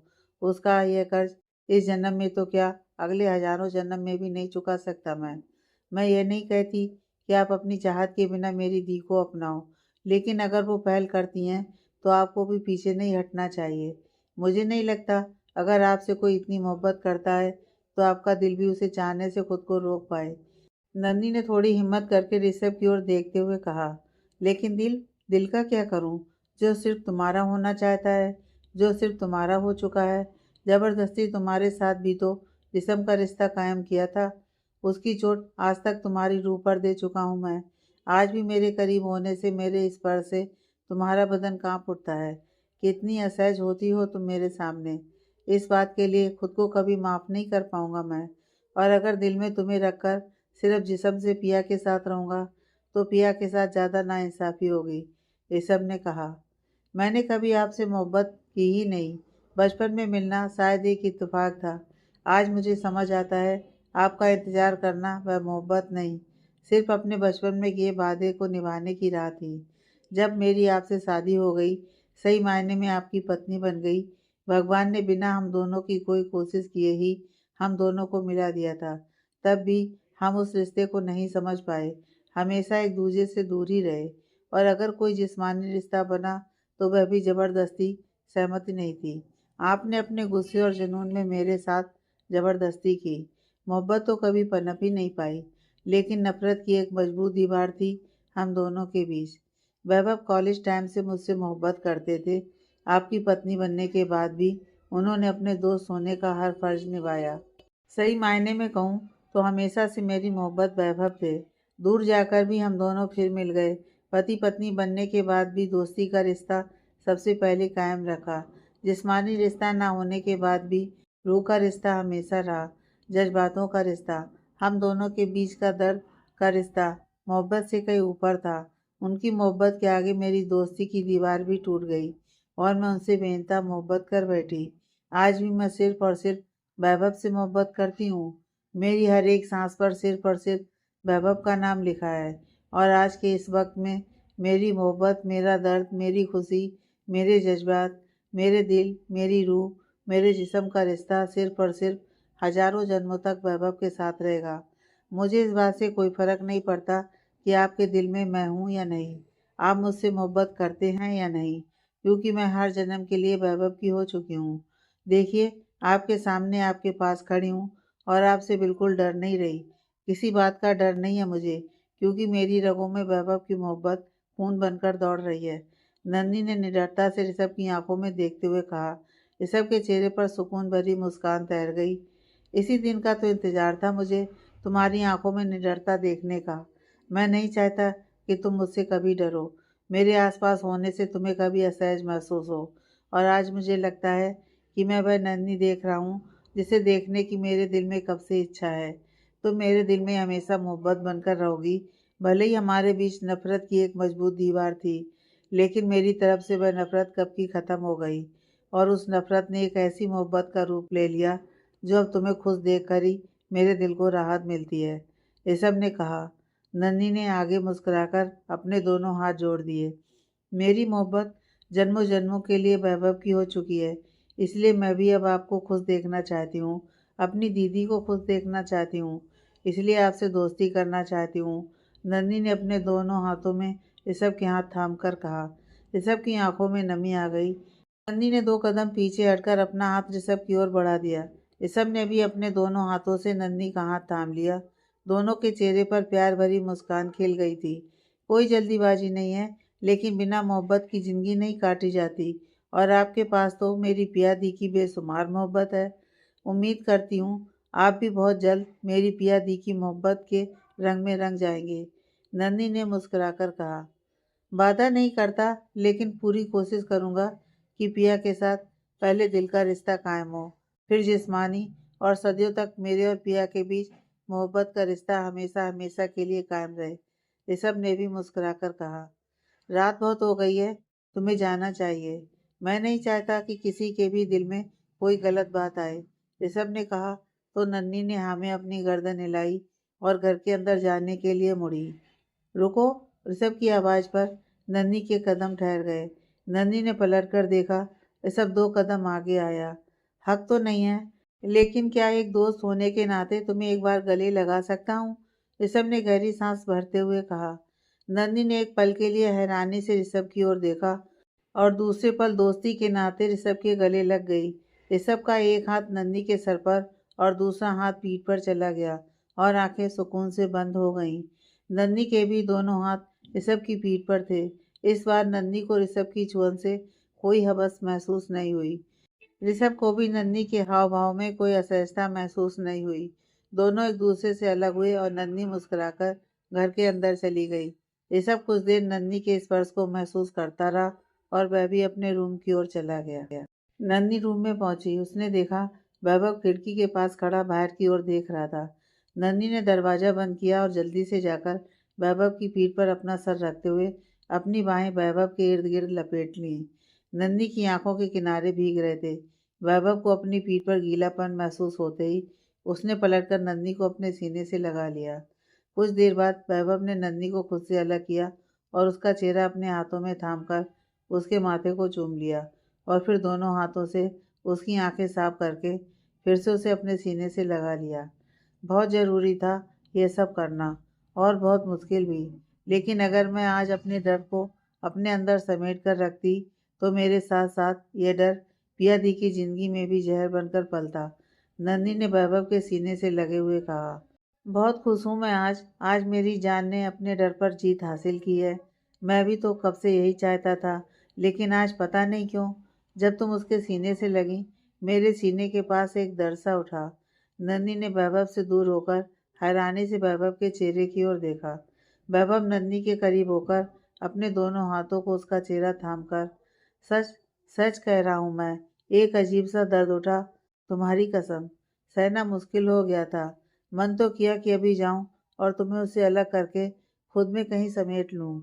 उसका यह कर्ज इस जन्म में तो क्या, अगले हजारों जन्म में भी नहीं चुका सकता मैं ये नहीं कहती कि आप अपनी चाहत के बिना मेरी दी को अपनाओ, लेकिन अगर वो पहल करती हैं तो आपको भी पीछे नहीं हटना चाहिए। मुझे नहीं लगता अगर आपसे कोई इतनी मोहब्बत करता है तो आपका दिल भी उसे चाहने से खुद को रोक पाए। नन्ही ने थोड़ी हिम्मत करके ऋषभ की ओर देखते हुए कहा, लेकिन दिल का क्या करूं, जो सिर्फ तुम्हारा होना चाहता है, जो सिर्फ तुम्हारा हो चुका है। जबरदस्ती तुम्हारे साथ भी तो जिस्म का रिश्ता कायम किया था। उसकी चोट आज तक तुम्हारी रूह पर दे चुका हूं मैं। आज भी मेरे करीब होने से, मेरे स्पर्श से तुम्हारा बदन कांप उठता है। कितनी असहज होती हो तुम मेरे सामने। इस बात के लिए खुद को कभी माफ़ नहीं कर पाऊंगा मैं। और अगर दिल में तुम्हें रखकर सिर्फ जिस्म से पिया के साथ रहूंगा तो पिया के साथ ज़्यादा नाइंसाफ़ी होगी, ऋषभ ने कहा। मैंने कभी आपसे मोहब्बत की ही नहीं। बचपन में मिलना शायद एक इत्तेफाक था। आज मुझे समझ आता है आपका इंतज़ार करना वह मोहब्बत नहीं, सिर्फ अपने बचपन में किए वादे को निभाने की राह थी। जब मेरी आपसे शादी हो गई, सही मायने में आपकी पत्नी बन गई, भगवान ने बिना हम दोनों की कोई कोशिश किए ही हम दोनों को मिला दिया था। तब भी हम उस रिश्ते को नहीं समझ पाए, हमेशा एक दूसरे से दूर ही रहे। और अगर कोई जिस्मानी रिश्ता बना तो वह भी ज़बरदस्ती, सहमति नहीं थी। आपने अपने गुस्से और जुनून में मेरे साथ ज़बरदस्ती की। मोहब्बत तो कभी पनप ही नहीं पाई, लेकिन नफ़रत की एक मजबूत दीवार थी हम दोनों के बीच। वैभव कॉलेज टाइम से मुझसे मोहब्बत करते थे। आपकी पत्नी बनने के बाद भी उन्होंने अपने दोस्त होने का हर फर्ज निभाया। सही मायने में कहूँ तो हमेशा से मेरी मोहब्बत वैभव थे। दूर जाकर भी हम दोनों फिर मिल गए। पति पत्नी बनने के बाद भी दोस्ती का रिश्ता सबसे पहले कायम रखा। जिस्मानी रिश्ता ना होने के बाद भी रूह का रिश्ता हमेशा रहा। जज्बातों का रिश्ता, हम दोनों के बीच का दर्द का रिश्ता मोहब्बत से कहीं ऊपर था। उनकी मोहब्बत के आगे मेरी दोस्ती की दीवार भी टूट गई और मैं उनसे बेइंतहा मोहब्बत कर बैठी। आज भी मैं सिर्फ और सिर्फ वैभव से मोहब्बत करती हूँ। मेरी हर एक सांस पर सिर्फ और सिर्फ वैभव का नाम लिखा है। और आज के इस वक्त में मेरी मोहब्बत, मेरा दर्द, मेरी खुशी, मेरे जज्बात, मेरे दिल, मेरी रूह, मेरे जिस्म का रिश्ता सिर्फ और सिर्फ हजारों जन्मों तक वैभव के साथ रहेगा। मुझे इस बात से कोई फ़र्क नहीं पड़ता कि आपके दिल में मैं हूँ या नहीं, आप मुझसे मोहब्बत करते हैं या नहीं, क्योंकि मैं हर जन्म के लिए वैभव की हो चुकी हूँ। देखिए, आपके सामने आपके पास खड़ी हूँ और आपसे बिल्कुल डर नहीं रही। किसी बात का डर नहीं है मुझे, क्योंकि मेरी रगों में वैभव की मोहब्बत खून बनकर दौड़ रही है। नन्ही ने निडरता से ऋषभ की आंखों में देखते हुए कहा। ऋषभ के चेहरे पर सुकून भरी मुस्कान तैर गई। इसी दिन का तो इंतजार था मुझे, तुम्हारी आंखों में निडरता देखने का। मैं नहीं चाहता कि तुम मुझसे कभी डरो, मेरे आसपास होने से तुम्हें कभी असहज महसूस हो। और आज मुझे लगता है कि मैं वह नन्ही देख रहा हूँ जिसे देखने की मेरे दिल में कब से इच्छा है। तुम मेरे दिल में हमेशा मोहब्बत बनकर रहोगी। भले ही हमारे बीच नफरत की एक मजबूत दीवार थी, लेकिन मेरी तरफ से वह नफरत कब की ख़त्म हो गई, और उस नफरत ने एक ऐसी मोहब्बत का रूप ले लिया जो अब तुम्हें खुश देखकर ही मेरे दिल को राहत मिलती है। ऋषभ ने कहा। नन्ही ने आगे मुस्कुराकर अपने दोनों हाथ जोड़ दिए। मेरी मोहब्बत जन्मों जन्मों के लिए वैभव की हो चुकी है, इसलिए मैं भी अब आपको खुश देखना चाहती हूँ, अपनी दीदी को खुश देखना चाहती हूँ, इसलिए आपसे दोस्ती करना चाहती हूँ। नन्ही ने अपने दोनों हाथों में ऋषभ के हाथ थाम कर कहा। ऋषभ की आंखों में नमी आ गई। नन्ही ने 2 कदम पीछे हटकर अपना हाथ ऋषभ की ओर बढ़ा दिया। ऋषभ ने भी अपने दोनों हाथों से नन्ही का हाथ थाम लिया। दोनों के चेहरे पर प्यार भरी मुस्कान खिल गई थी। कोई जल्दीबाजी नहीं है, लेकिन बिना मोहब्बत की ज़िंदगी नहीं काटी जाती, और आपके पास तो मेरी पिया दी की बेशुमार मोहब्बत है। उम्मीद करती हूँ आप भी बहुत जल्द मेरी पिया दी की मोहब्बत के रंग में रंग जाएंगे। नन्ही ने मुस्कुराकर कहा। वादा नहीं करता, लेकिन पूरी कोशिश करूँगा कि पिया के साथ पहले दिल का रिश्ता कायम हो, फिर जिस्मानी, और सदियों तक मेरे और पिया के बीच मोहब्बत का रिश्ता हमेशा हमेशा के लिए कायम रहे। ऋषभ ने भी मुस्कुराकर कहा। रात बहुत हो गई है, तुम्हें जाना चाहिए। मैं नहीं चाहता कि किसी के भी दिल में कोई गलत बात आए, ऋषभ ने कहा। तो नन्ही ने हाँ में अपनी गर्दन हिलाई और घर के अंदर जाने के लिए मुड़ी। रुको, ऋषभ की आवाज़ पर नन्ही के कदम ठहर गए। नन्ही ने पलट कर देखा। ऋषभ 2 कदम आगे आया। हक तो नहीं है, लेकिन क्या एक दोस्त होने के नाते तुम्हें एक बार गले लगा सकता हूँ? ऋषभ ने गहरी सांस भरते हुए कहा। नन्ही ने एक पल के लिए हैरानी से ऋषभ की ओर देखा, और दूसरे पल दोस्ती के नाते ऋषभ के गले लग गई। ऋषभ का एक हाथ नन्ही के सर पर और दूसरा हाथ पीठ पर चला गया, और आंखें सुकून से बंद हो गईं। नन्ही के भी दोनों हाथ ऋषभ की पीठ पर थे। इस बार नन्ही को ऋषभ की छुअन से कोई हवस महसूस नहीं हुई। ऋषभ को भी नन्ही के हाव भाव में कोई असहजता महसूस नहीं हुई। दोनों एक दूसरे से अलग हुए और नन्ही मुस्कुराकर घर के अंदर चली गई। ऋषभ कुछ देर नन्ही के स्पर्श को महसूस करता रहा, और वह भी अपने रूम की ओर चला गया। नन्ही रूम में पहुंची। उसने देखा वैभव खिड़की के पास खड़ा बाहर की ओर देख रहा था। नन्ही ने दरवाजा बंद किया और जल्दी से जाकर वैभव की पीठ पर अपना सर रखते हुए अपनी बाहें वैभव के इर्द गिर्द लपेट लीं। नन्ही की आंखों के किनारे भीग रहे थे। वैभव को अपनी पीठ पर गीलापन महसूस होते ही उसने पलटकर नन्ही को अपने सीने से लगा लिया। कुछ देर बाद वैभव ने नन्ही को खुद से अलग किया और उसका चेहरा अपने हाथों में थामकर उसके माथे को चूम लिया, और फिर दोनों हाथों से उसकी आंखें साफ करके फिर से उसे अपने सीने से लगा लिया। बहुत ज़रूरी था ये सब करना, और बहुत मुश्किल भी। लेकिन अगर मैं आज अपने डर को अपने अंदर समेट कर रखती, तो मेरे साथ साथ ये डर पिया दी की ज़िंदगी में भी जहर बनकर पलता। नन्ही ने वैभव के सीने से लगे हुए कहा। बहुत खुश हूँ मैं आज। आज मेरी जान ने अपने डर पर जीत हासिल की है। मैं भी तो कब से यही चाहता था, लेकिन आज पता नहीं क्यों, जब तुम उसके सीने से लगी, मेरे सीने के पास एक दर्द सा उठा। नन्ही ने वैभव से दूर होकर हैरानी से वैभव के चेहरे की ओर देखा। वैभव नन्ही के करीब होकर अपने दोनों हाथों को उसका चेहरा थामकर, सच सच कह रहा हूँ मैं, एक अजीब सा दर्द उठा। तुम्हारी कसम, सहना मुश्किल हो गया था। मन तो किया कि अभी जाऊं और तुम्हें उससे अलग करके खुद में कहीं समेट लूं।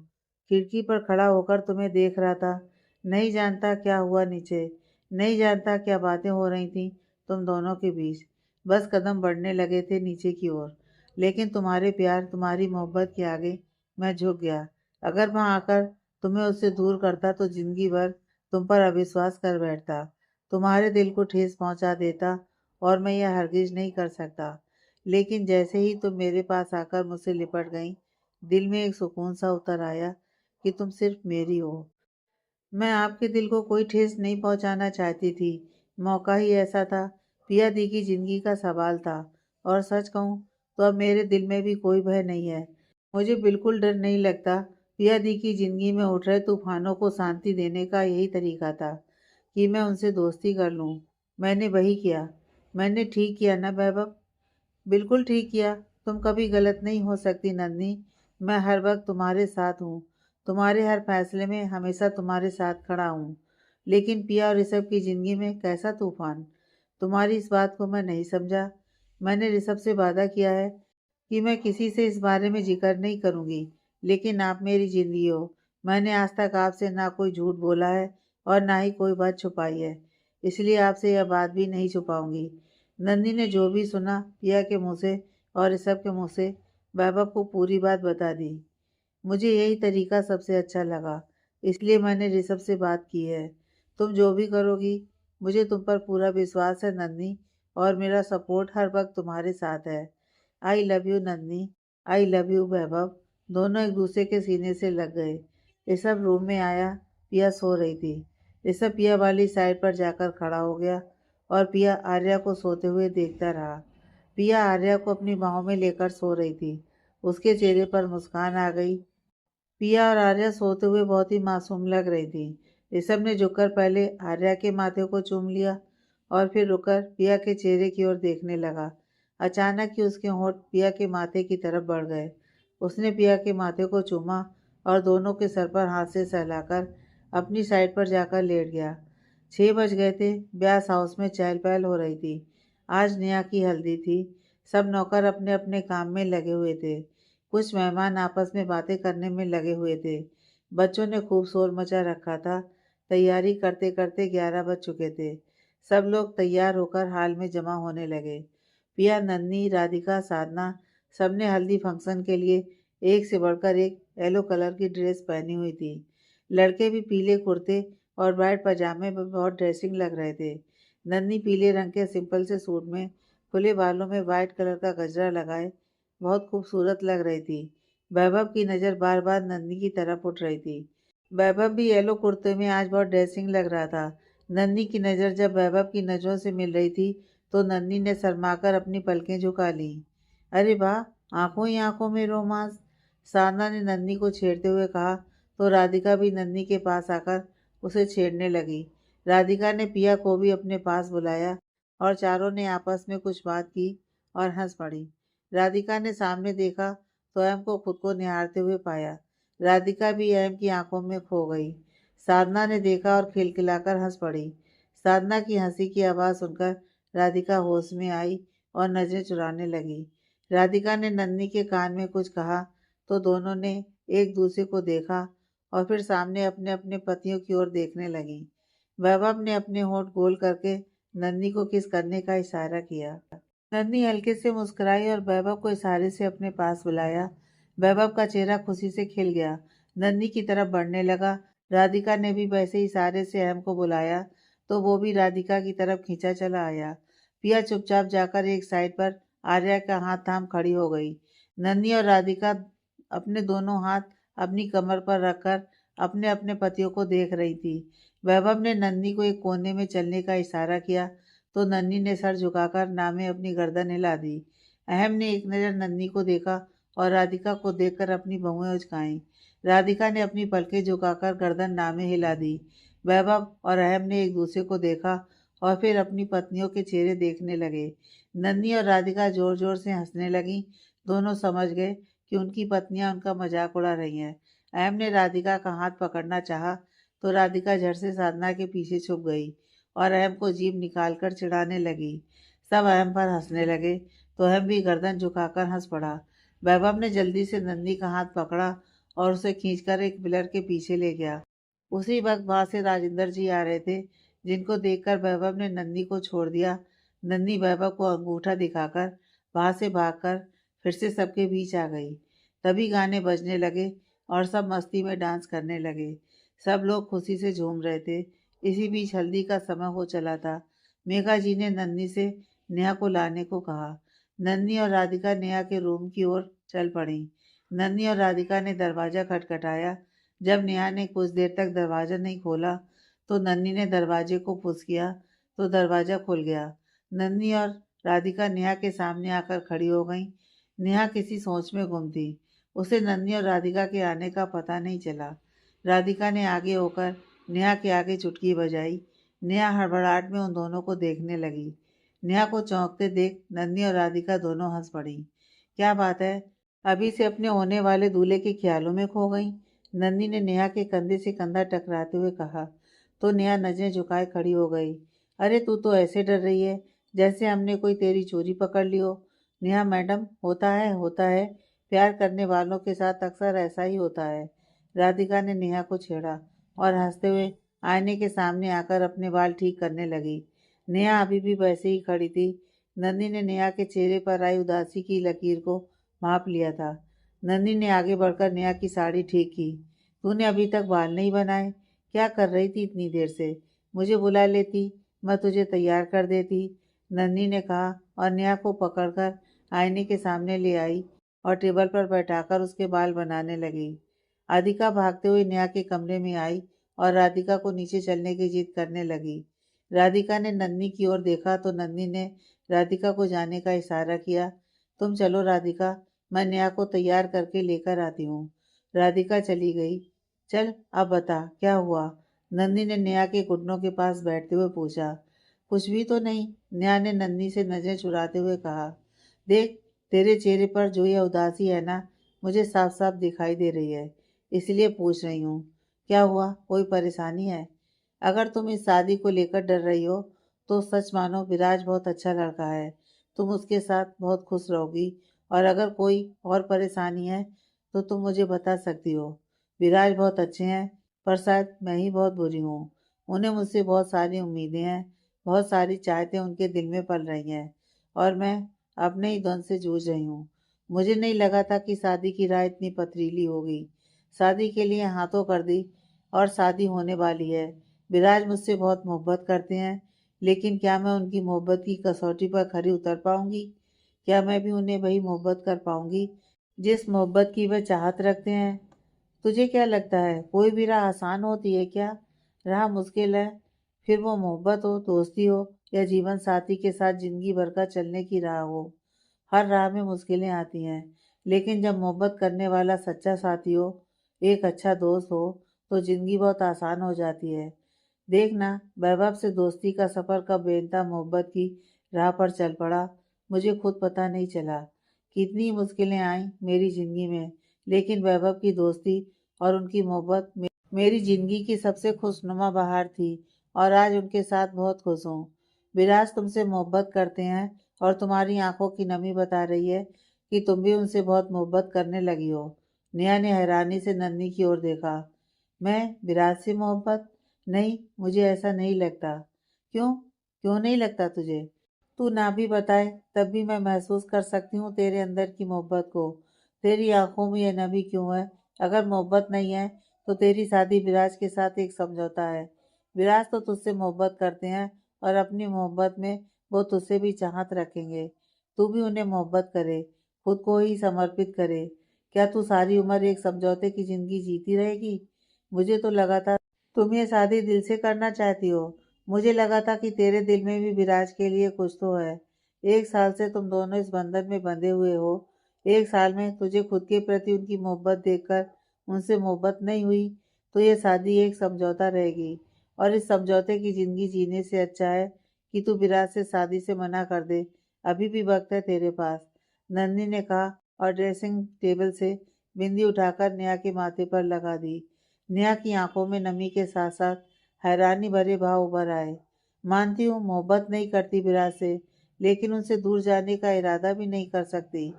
खिड़की पर खड़ा होकर तुम्हें देख रहा था। नहीं जानता क्या हुआ नीचे, नहीं जानता क्या बातें हो रही थीं तुम दोनों के बीच। बस कदम बढ़ने लगे थे नीचे की ओर, लेकिन तुम्हारे प्यार, तुम्हारी मोहब्बत के आगे मैं झुक गया। अगर मैं आकर तुम्हें उससे दूर करता तो जिंदगी भर तुम पर अविश्वास कर बैठता, तुम्हारे दिल को ठेस पहुंचा देता, और मैं यह हरगिज नहीं कर सकता। लेकिन जैसे ही तुम मेरे पास आकर मुझसे लिपट गई, दिल में एक सुकून सा उतर आया कि तुम सिर्फ मेरी हो। मैं आपके दिल को कोई ठेस नहीं पहुंचाना चाहती थी। मौका ही ऐसा था, पिया दी की जिंदगी का सवाल था, और सच कहूँ तो अब मेरे दिल में भी कोई भय नहीं है। मुझे बिल्कुल डर नहीं लगता। पिया दी की जिंदगी में उठ रहे तूफानों को शांति देने का यही तरीका था कि मैं उनसे दोस्ती कर लूँ। मैंने वही किया। मैंने ठीक किया ना वैभव? बिल्कुल ठीक किया। तुम कभी गलत नहीं हो सकती नंदनी। मैं हर वक्त तुम्हारे साथ हूँ। तुम्हारे हर फैसले में हमेशा तुम्हारे साथ खड़ा हूँ। लेकिन पिया और ऋषभ की जिंदगी में कैसा तूफान? तुम्हारी इस बात को मैं नहीं समझा। मैंने ऋषभ से वादा किया है कि मैं किसी से इस बारे में जिक्र नहीं करूंगी। लेकिन आप मेरी जिंदगी हो। मैंने आज तक आपसे ना कोई झूठ बोला है और ना ही कोई बात छुपाई है। इसलिए आपसे यह बात भी नहीं छुपाऊंगी। नंदी ने जो भी सुना पिया के मुंह से और ऋषभ के मुंह से वैभव को पूरी बात बता दी। मुझे यही तरीका सबसे अच्छा लगा, इसलिए मैंने ऋषभ से बात की है। तुम जो भी करोगी, मुझे तुम पर पूरा विश्वास है नंदनी, और मेरा सपोर्ट हर वक्त तुम्हारे साथ है। I love you Nandini. I love you Vaibhav. दोनों एक दूसरे के सीने से लग गए। ऋषभ रूम में आया। पिया सो रही थी। ऋषभ पिया वाली साइड पर जाकर खड़ा हो गया और पिया आर्या को सोते हुए देखता रहा। पिया आर्या को अपनी बाहों में लेकर सो रही थी। उसके चेहरे पर मुस्कान आ गई। पिया और आर्या सोते हुए बहुत ही मासूम लग रही थी। ऋषभ ने झुककर पहले आर्या के माथे को चूम लिया और फिर रुककर पिया के चेहरे की ओर देखने लगा। अचानक ही उसके होंठ पिया के माथे की तरफ बढ़ गए। उसने पिया के माथे को चूमा और दोनों के सर पर हाथ से सहलाकर अपनी साइड पर जाकर लेट गया। 6 बज गए थे। ब्यास हाउस में चहल पहल हो रही थी। आज नेहा की हल्दी थी। सब नौकर अपने अपने काम में लगे हुए थे। कुछ मेहमान आपस में बातें करने में लगे हुए थे। बच्चों ने खूब शोर मचा रखा था। तैयारी करते करते 11 बज चुके थे। सब लोग तैयार होकर हाल में जमा होने लगे। पिया, नन्ही, राधिका, साधना सबने हल्दी फंक्शन के लिए एक से बढ़कर एक येलो कलर की ड्रेस पहनी हुई थी। लड़के भी पीले कुर्ते और वाइट पजामे में बहुत ड्रेसिंग लग रहे थे। नन्ही पीले रंग के सिंपल से सूट में खुले बालों में वाइट कलर का गजरा लगाए बहुत खूबसूरत लग रही थी। वैभव की नज़र बार बार नन्ही की तरफ उठ रही थी। वैभव भी येलो कुर्ते में आज बहुत ड्रेसिंग लग रहा था। नन्ही की नज़र जब वैभव की नज़रों से मिल रही थी तो नन्ही ने शर्माकर अपनी पलकें झुका ली। अरे वाह, आंखों ही आंखों में रोमांस। साधना ने नन्ही को छेड़ते हुए कहा तो राधिका भी नन्ही के पास आकर उसे छेड़ने लगी। राधिका ने पिया को भी अपने पास बुलाया और चारों ने आपस में कुछ बात की और हंस पड़ी। राधिका ने सामने देखा तो अहम को खुद को निहारते हुए पाया। राधिका भी अहम की आंखों में खो गई। साधना ने देखा और खिलखिलाकर हंस पड़ी। साधना की हंसी की आवाज़ सुनकर राधिका होश में आई और नजरें चुराने लगी। राधिका ने नन्ही के कान में कुछ कहा तो दोनों ने एक दूसरे को देखा और फिर सामने अपने अपने पतियों की ओर देखने लगी। वैभव ने अपने होंठ गोल करके नन्ही को किस करने का इशारा किया। नन्ही हल्के से मुस्कुराई और वैभव को इशारे से अपने पास बुलाया। वैभव का चेहरा खुशी से खिल गया। नन्ही की तरफ बढ़ने लगा। राधिका ने भी वैसे ही इशारे से अहम को बुलाया तो वो भी राधिका की तरफ खींचा चला आया। पिया चुपचाप जाकर एक साइड पर आर्या का हाथ थाम खड़ी हो गई। नन्ही और राधिका अपने दोनों हाथ अपनी कमर पर रखकर अपने अपने पतियों को देख रही थी। वैभव ने नन्ही को एक कोने में चलने का इशारा किया तो नन्ही ने सर झुकाकर ना में अपनी गर्दन हिला दी। अहम ने एक नज़र नन्ही को देखा और राधिका को देखकर अपनी भौहें उचकाईं। राधिका ने अपनी पलकें झुकाकर गर्दन ना में हिला दी। वैभव और अहम ने एक दूसरे को देखा और फिर अपनी पत्नियों के चेहरे देखने लगे। नन्ही और राधिका जोर जोर से हंसने लगी। दोनों समझ गए कि उनकी पत्नियां उनका मजाक उड़ा रही हैं। अहम ने राधिका का हाथ पकड़ना चाहा तो राधिका झट से साधना के पीछे छुप गई और अहम को जीभ निकालकर चिढ़ाने लगी। सब अहम पर हंसने लगे तो अहम भी गर्दन झुकाकर हंस पड़ा। वैभव ने जल्दी से नंदी का हाथ पकड़ा और उसे खींचकर एक पिलर के पीछे ले गया। उसी वक्त वहां से राजेंद्र जी आ रहे थे, जिनको देखकर वैभव ने नंदी को छोड़ दिया। नंदी वैभव को अंगूठा दिखाकर वहां से भागकर फिर से सबके बीच आ गई। तभी गाने बजने लगे और सब मस्ती में डांस करने लगे। सब लोग खुशी से झूम रहे थे। इसी बीच हल्दी का समय हो चला था। मेघा जी ने नन्ही से नेहा को लाने को कहा। नन्ही और राधिका नेहा के रूम की ओर चल पड़ी। नन्ही और राधिका ने दरवाजा खटखटाया। जब नेहा ने कुछ देर तक दरवाजा नहीं खोला तो नन्ही ने दरवाजे को पुश किया तो दरवाजा खुल गया। नन्ही और राधिका नेहा के सामने आकर खड़ी हो गई। नेहा किसी सोच में गुम थी। उसे नन्ही और राधिका के आने का पता नहीं चला। राधिका ने आगे होकर नेहा के आगे चुटकी बजाई। नेहा हड़बड़ाहट में उन दोनों को देखने लगी। नेहा को चौंकते देख नन्ही और राधिका दोनों हंस पड़ी। क्या बात है, अभी से अपने होने वाले दूल्हे के ख्यालों में खो गई। नन्ही ने नेहा के कंधे से कंधा टकराते हुए कहा तो नेहा नजरें झुकाए खड़ी हो गई। अरे तू तो ऐसे डर रही है जैसे हमने कोई तेरी चोरी पकड़ ली हो। नेहा मैडम, होता है, प्यार करने वालों के साथ अक्सर ऐसा ही होता है। राधिका ने नेहा को छेड़ा और हंसते हुए आईने के सामने आकर अपने बाल ठीक करने लगी। नेहा अभी भी वैसे ही खड़ी थी। नंदी ने नेहा के चेहरे पर आई उदासी की लकीर को भांप लिया था। नंदी ने आगे बढ़कर नेहा की साड़ी ठीक की। तूने अभी तक बाल नहीं बनाए, क्या कर रही थी इतनी देर से? मुझे बुला लेती, मैं तुझे तैयार कर देती, नंदी ने कहा और नेहा को पकड़कर आईने के सामने ले आई और टेबल पर बैठाकर उसके बाल बनाने लगी। राधिका भागते हुए नेहा के कमरे में आई और राधिका को नीचे चलने की जिद करने लगी। राधिका ने नन्ही की ओर देखा तो नन्ही ने राधिका को जाने का इशारा किया। तुम चलो राधिका, मैं नेहा को तैयार करके लेकर आती हूँ। राधिका चली गई। चल अब बता क्या हुआ? नन्ही ने नेहा के घुटनों के पास बैठते हुए पूछा। कुछ भी तो नहीं, नेहा ने नन्ही से नजरें चुराते हुए कहा। देख, तेरे चेहरे पर जो यह उदासी है ना, मुझे साफ साफ दिखाई दे रही है, इसलिए पूछ रही हूँ। क्या हुआ, कोई परेशानी है? अगर तुम इस शादी को लेकर डर रही हो तो सच मानो, विराज बहुत अच्छा लड़का है, तुम उसके साथ बहुत खुश रहोगी। और अगर कोई और परेशानी है तो तुम मुझे बता सकती हो। विराज बहुत अच्छे हैं, पर शायद मैं ही बहुत बुरी हूँ। उन्हें मुझसे बहुत सारी उम्मीदें हैं, बहुत सारी चाहतें उनके दिल में पल रही हैं और मैं अपने ही द्वंद से जूझ रही हूँ। मुझे नहीं लगा था कि शादी की राह इतनी पथरीली होगी। शादी के लिए हाँ तो कर दी और शादी होने वाली है। विराज मुझसे बहुत मोहब्बत करते हैं, लेकिन क्या मैं उनकी मोहब्बत की कसौटी पर खरी उतर पाऊंगी? क्या मैं भी उन्हें वही मोहब्बत कर पाऊंगी जिस मोहब्बत की वह चाहत रखते हैं? तुझे क्या लगता है कोई भी राह आसान होती है क्या? राह मुश्किल है, फिर वो मोहब्बत हो, दोस्ती हो या जीवन साथी के साथ जिंदगी भर का चलने की राह हो। हर राह में मुश्किलें आती हैं, लेकिन जब मोहब्बत करने वाला सच्चा साथी हो, एक अच्छा दोस्त हो, तो जिंदगी बहुत आसान हो जाती है। देखना, वैभव से दोस्ती का सफर कब बेनता मोहब्बत की राह पर चल पड़ा, मुझे खुद पता नहीं चला। कितनी मुश्किलें आईं मेरी जिंदगी में, लेकिन वैभव की दोस्ती और उनकी मोहब्बत मेरी जिंदगी की सबसे खुशनुमा बहार थी और आज उनके साथ बहुत खुश हूँ। विराज तुमसे मोहब्बत करते हैं और तुम्हारी आंखों की नमी बता रही है कि तुम भी उनसे बहुत मोहब्बत करने लगी हो। नेहा ने हैरानी से नन्ही की ओर देखा। मैं विराज से मोहब्बत? नहीं, मुझे ऐसा नहीं लगता। क्यों? क्यों नहीं लगता तुझे? तू ना भी बताए तब भी मैं महसूस कर सकती हूँ तेरे अंदर की मोहब्बत को। तेरी आंखों में यह नमी क्यों है? अगर मोहब्बत नहीं है तो तेरी शादी विराज के साथ एक समझौता है। विराज तो तुझसे मोहब्बत करते हैं और अपनी मोहब्बत में वो तुझसे भी चाहत रखेंगे। तू भी उन्हें मोहब्बत करे, खुद को ही समर्पित करे। क्या तू सारी उम्र एक समझौते की जिंदगी जीती रहेगी? मुझे तो लगा था तुम ये शादी दिल से करना चाहती हो। मुझे लगा था कि तेरे दिल में भी विराज के लिए कुछ तो है। 1 साल से तुम दोनों इस बंधन में बंधे हुए हो। 1 साल में तुझे खुद के प्रति उनकी मोहब्बत देखकर उनसे मोहब्बत नहीं हुई तो ये शादी एक समझौता रहेगी और इस समझौते की जिंदगी जीने से अच्छा है कि तू विराज से शादी से मना कर दे। अभी भी वक्त है तेरे पास, नंदिनी ने कहा और ड्रेसिंग टेबल से बिंदी उठाकर नेहा के माथे पर लगा दी। नेहा की आंखों में नमी के साथ साथ हैरानी भरे भाव उभर आए। मानती हूँ मोहब्बत नहीं करती विराज से, लेकिन उनसे दूर जाने का इरादा भी नहीं कर सकती।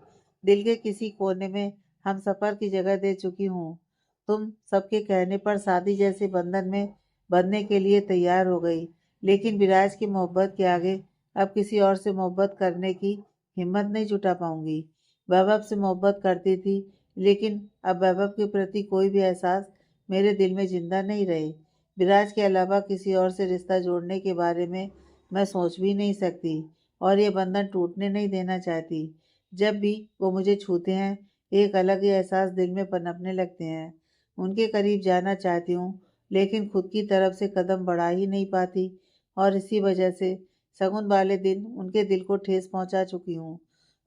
दिल के किसी कोने में हम सफर की जगह दे चुकी हूँ। तुम सबके कहने पर शादी जैसे बंधन में बंधने के लिए तैयार हो गई, लेकिन विराज की मोहब्बत के आगे अब किसी और से मोहब्बत करने की हिम्मत नहीं जुटा पाऊंगी। वैभव से मोहब्बत करती थी, लेकिन अब वैभव के प्रति कोई भी एहसास मेरे दिल में जिंदा नहीं रहे। विराज के अलावा किसी और से रिश्ता जोड़ने के बारे में मैं सोच भी नहीं सकती और ये बंधन टूटने नहीं देना चाहती। जब भी वो मुझे छूते हैं, एक अलग ही एहसास दिल में पनपने लगते हैं। उनके करीब जाना चाहती हूँ, लेकिन खुद की तरफ से कदम बढ़ा ही नहीं पाती और इसी वजह से शगुन वाले दिन उनके दिल को ठेस पहुंचा चुकी हूँ।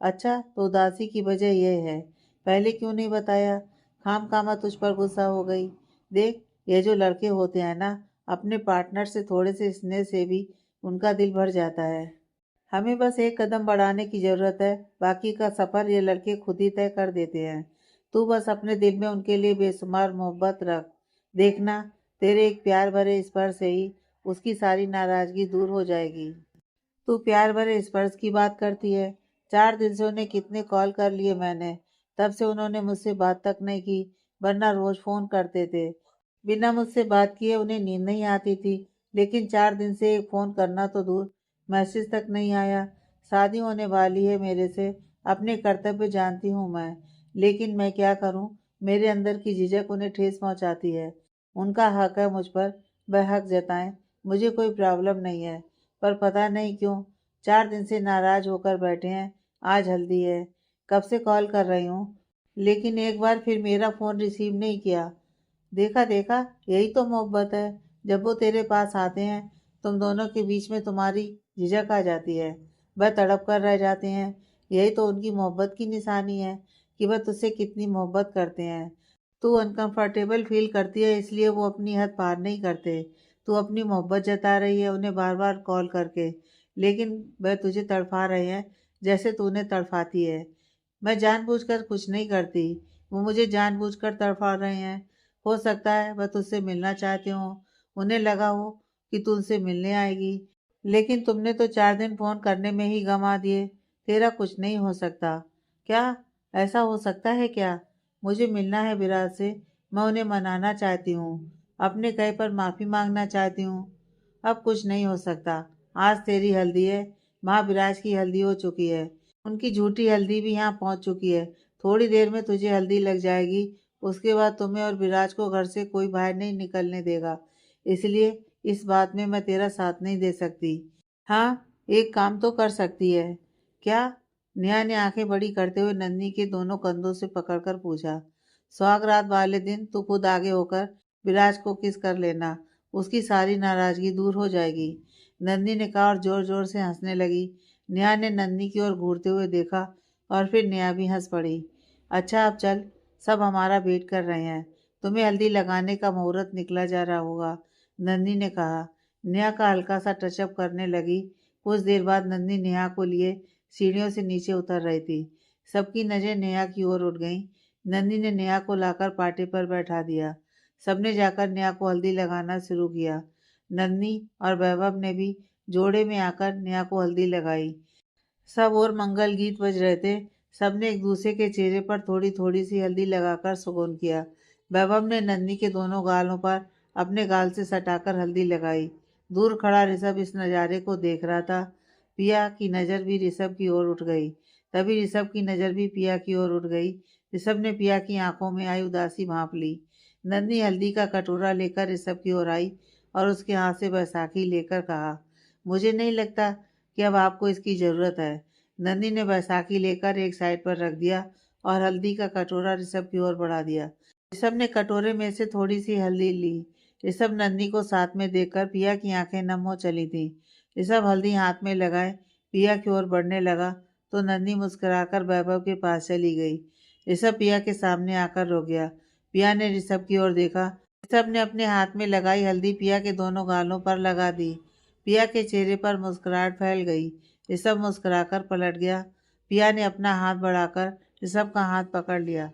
अच्छा, तो उदासी की वजह यह है, पहले क्यों नहीं बताया? खामखामा तुझ पर गुस्सा हो गई। देख, ये जो लड़के होते हैं ना, अपने पार्टनर से थोड़े से स्नेह से भी उनका दिल भर जाता है। हमें बस एक कदम बढ़ाने की जरूरत है, बाकी का सफर ये लड़के खुद ही तय कर देते हैं। तू बस अपने दिल में उनके लिए बेशुमार मोहब्बत रख। देखना, तेरे एक प्यार भरे स्पर्श से ही उसकी सारी नाराजगी दूर हो जाएगी। तू प्यार भरे स्पर्श की बात करती है? 4 दिन से उन्हें कितने कॉल कर लिए मैंने, तब से उन्होंने मुझसे बात तक नहीं की, वरना रोज फोन करते थे। बिना मुझसे बात किए उन्हें नींद नहीं आती थी, लेकिन 4 दिन से एक फोन करना तो दूर, मैसेज तक नहीं आया। शादी होने वाली है मेरे से, अपने कर्तव्य जानती हूँ मैं, लेकिन मैं क्या करूँ? मेरे अंदर की झिझक उन्हें ठेस पहुंचाती है। उनका हक है मुझ पर, वह हक जताएं, मुझे कोई प्रॉब्लम नहीं है। पर पता नहीं क्यों 4 दिन से नाराज होकर बैठे हैं। आज हल्दी है, कब से कॉल कर रही हूँ, लेकिन एक बार फिर मेरा फोन रिसीव नहीं किया। देखा देखा, यही तो मोहब्बत है। जब वो तेरे पास आते हैं, तुम दोनों के बीच में तुम्हारी झिझक आ जाती है, वह तड़प कर रह जाते हैं। यही तो उनकी मोहब्बत की निशानी है कि वह तुझसे कितनी मोहब्बत करते हैं। तू अनकंफर्टेबल फील करती है, इसलिए वो अपनी हद पार नहीं करते। तू अपनी मोहब्बत जता रही है उन्हें बार बार कॉल करके, लेकिन वह तुझे तड़फा रहे हैं जैसे तू उन्हें तड़फाती है। मैं जानबूझकर कुछ नहीं करती, वो मुझे जानबूझकर तड़फा रहे हैं। हो सकता है वह तुझसे मिलना चाहते हो, उन्हें लगा हो कि तू उनसे मिलने आएगी, लेकिन तुमने तो 4 दिन फोन करने में ही गंवा दिए। तेरा कुछ नहीं हो सकता क्या? ऐसा हो सकता है क्या? मुझे मिलना है विराज से, मैं उन्हें मनाना चाहती हूँ, अपने कहे पर माफी मांगना चाहती हूँ। अब कुछ नहीं हो सकता। आज तेरी हल्दी है, महाविराज की हल्दी हो चुकी है, उनकी झूठी हल्दी भी यहाँ पहुंच चुकी है। थोड़ी देर में तुझे हल्दी लग जाएगी, उसके बाद तुम्हें और विराज को घर से कोई बाहर नहीं निकलने देगा, इसलिए इस बात में मैं तेरा साथ नहीं दे सकती। हाँ, एक काम तो कर सकती है। क्या? नेहा ने आंखें बड़ी करते हुए नन्ही के दोनों कंधों से पकड़कर पूछा। सुहाग रात वाले दिन तू खुद आगे होकर विराज को किस कर लेना, उसकी सारी नाराजगी दूर हो जाएगी। नन्ही ने कहा और जोर जोर से हंसने लगी। नेहा ने नन्ही की ओर घूरते हुए देखा और फिर नेहा भी हंस पड़ी। अच्छा, अब चल, सब हमारा वेट कर रहे हैं, तुम्हें हल्दी लगाने का मुहूर्त निकला जा रहा होगा, नन्ही ने कहा। नेहा का हल्का सा टचअप करने लगी। कुछ देर बाद नन्ही नेहा को लिए सीढ़ियों से नीचे उतर रही थी। सबकी नजर नेहा की ओर उठ गई। नन्ही ने नेहा को लाकर पाटे पर बैठा दिया। सबने जाकर नेहा को हल्दी लगाना शुरू किया। नन्ही और वैभव ने भी जोड़े में आकर नेहा को हल्दी लगाई। सब और मंगल गीत बज रहे थे। सबने एक दूसरे के चेहरे पर थोड़ी थोड़ी सी हल्दी लगाकर सुगुन किया। वैभव ने नन्ही के दोनों गालों पर अपने गाल से सटाकर हल्दी लगाई। दूर खड़ा ऋषभ इस नज़ारे को देख रहा था। पिया की नज़र भी ऋषभ की ओर उठ गई। तभी ऋषभ की नज़र भी पिया की ओर उठ गई। ऋषभ ने पिया की आंखों में आई उदासी भांप ली। नन्ही हल्दी का कटोरा लेकर ऋषभ की ओर आई और उसके हाथ से बैसाखी लेकर कहा, मुझे नहीं लगता कि अब आपको इसकी ज़रूरत है। नन्ही ने बैसाखी लेकर एक साइड पर रख दिया और हल्दी का कटोरा ऋषभ की ओर बढ़ा दिया। ऋषभ ने कटोरे में से थोड़ी सी हल्दी ली। ऋषभ नन्ही को साथ में देखकर पिया की आंखें नम हो चली थी। ऋषभ हल्दी हाथ में लगाए पिया की ओर बढ़ने लगा तो नन्ही मुस्कुराकर वैभव के पास चली गई। ऋषभ पिया के सामने आकर रुक गया। पिया ने ऋषभ की ओर देखा। ऋषभ ने अपने हाथ में लगाई हल्दी पिया के दोनों गालों पर लगा दी। पिया के चेहरे पर मुस्कुराहट फैल गई। ऋषभ मुस्कुराकर पलट गया। पिया ने अपना हाथ बढ़ाकर ऋषभ का हाथ पकड़ लिया।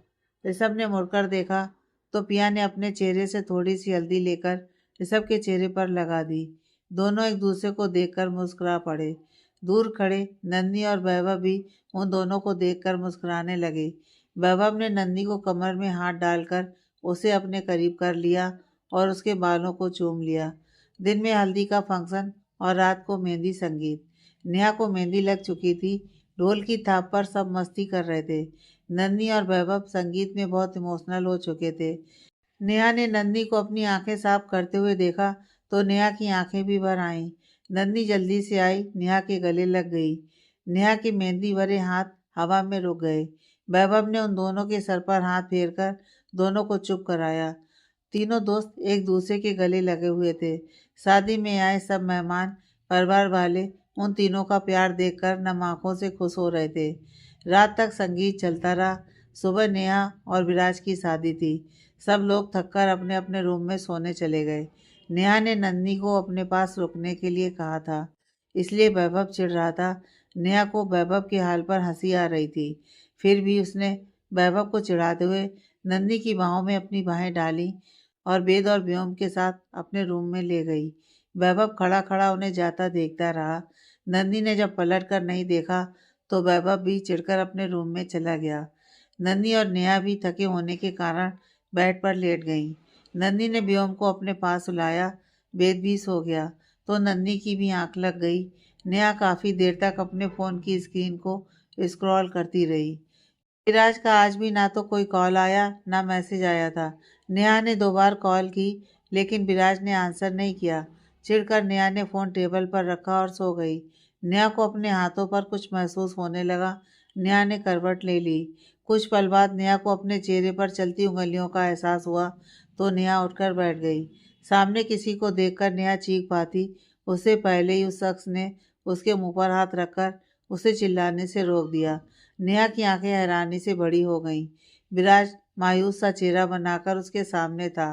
ऋषभ ने मुड़कर देखा तो पिया ने अपने चेहरे से थोड़ी सी हल्दी लेकर ऋषभ के चेहरे पर लगा दी। दोनों एक दूसरे को देखकर मुस्कुरा पड़े। दूर खड़े नन्ही और वैभव भी उन दोनों को देखकर मुस्कुराने लगे। वैभव ने नन्ही को कमर में हाथ डालकर उसे अपने करीब कर लिया और उसके बालों को चूम लिया। दिन में हल्दी का फंक्शन और रात को मेहंदी संगीत। नेहा को मेहंदी लग चुकी थी। ढोल की थाप पर सब मस्ती कर रहे थे। नन्ही और वैभव संगीत में बहुत इमोशनल हो चुके थे। नेहा ने नन्ही को अपनी आंखें साफ करते हुए देखा तो नेहा की आंखें भी भर आईं। नन्ही जल्दी से आई, नेहा के गले लग गई। नेहा के मेहंदी भरे हाथ हवा में रुक गए। वैभव ने उन दोनों के सर पर हाथ फेरकर दोनों को चुप कराया। तीनों दोस्त एक दूसरे के गले लगे हुए थे। शादी में आए सब मेहमान, परिवार वाले उन तीनों का प्यार देखकर नम आंखों से खुश हो रहे थे। रात तक संगीत चलता रहा। सुबह नेहा और विराज की शादी थी। सब लोग थककर अपने अपने रूम में सोने चले गए। नेहा ने नंदनी को अपने पास रुकने के लिए कहा था, इसलिए वैभव चिढ़ रहा था। नेहा को वैभव के हाल पर हंसी आ रही थी। फिर भी उसने वैभव को चिढ़ाते हुए नंदनी की बाहों में अपनी बाहें डाली और वेद और व्योम के साथ अपने रूम में ले गई। वैभव खड़ा खड़ा उन्हें जाता देखता रहा। नंदनी ने जब पलट कर नहीं देखा तो वैभव भी चिढ़कर अपने रूम में चला गया। नंदनी और नेहा भी थके होने के कारण बेड पर लेट गईं। नंदनी ने व्योम को अपने पास सुलाया। वेद भी सो गया तो नंदनी की भी आंख लग गई। नेहा काफ़ी देर तक अपने फ़ोन की स्क्रीन को स्क्रॉल करती रही। विराज का आज भी ना तो कोई कॉल आया ना मैसेज आया था। नेहा ने 2 बार कॉल की लेकिन विराज ने आंसर नहीं किया। चिढ़कर नेहा ने फ़ोन टेबल पर रखा और सो गई। नेहा को अपने हाथों पर कुछ महसूस होने लगा। नेहा ने करवट ले ली। कुछ पल बाद नेहा को अपने चेहरे पर चलती उंगलियों का एहसास हुआ तो नेहा उठकर बैठ गई। सामने किसी को देखकर नेहा चीख पाती उससे पहले ही उस शख्स ने उसके मुंह पर हाथ रखकर उसे चिल्लाने से रोक दिया। नेहा की आंखें हैरानी से बड़ी हो गईं। विराज मायूस सा चेहरा बनाकर उसके सामने था।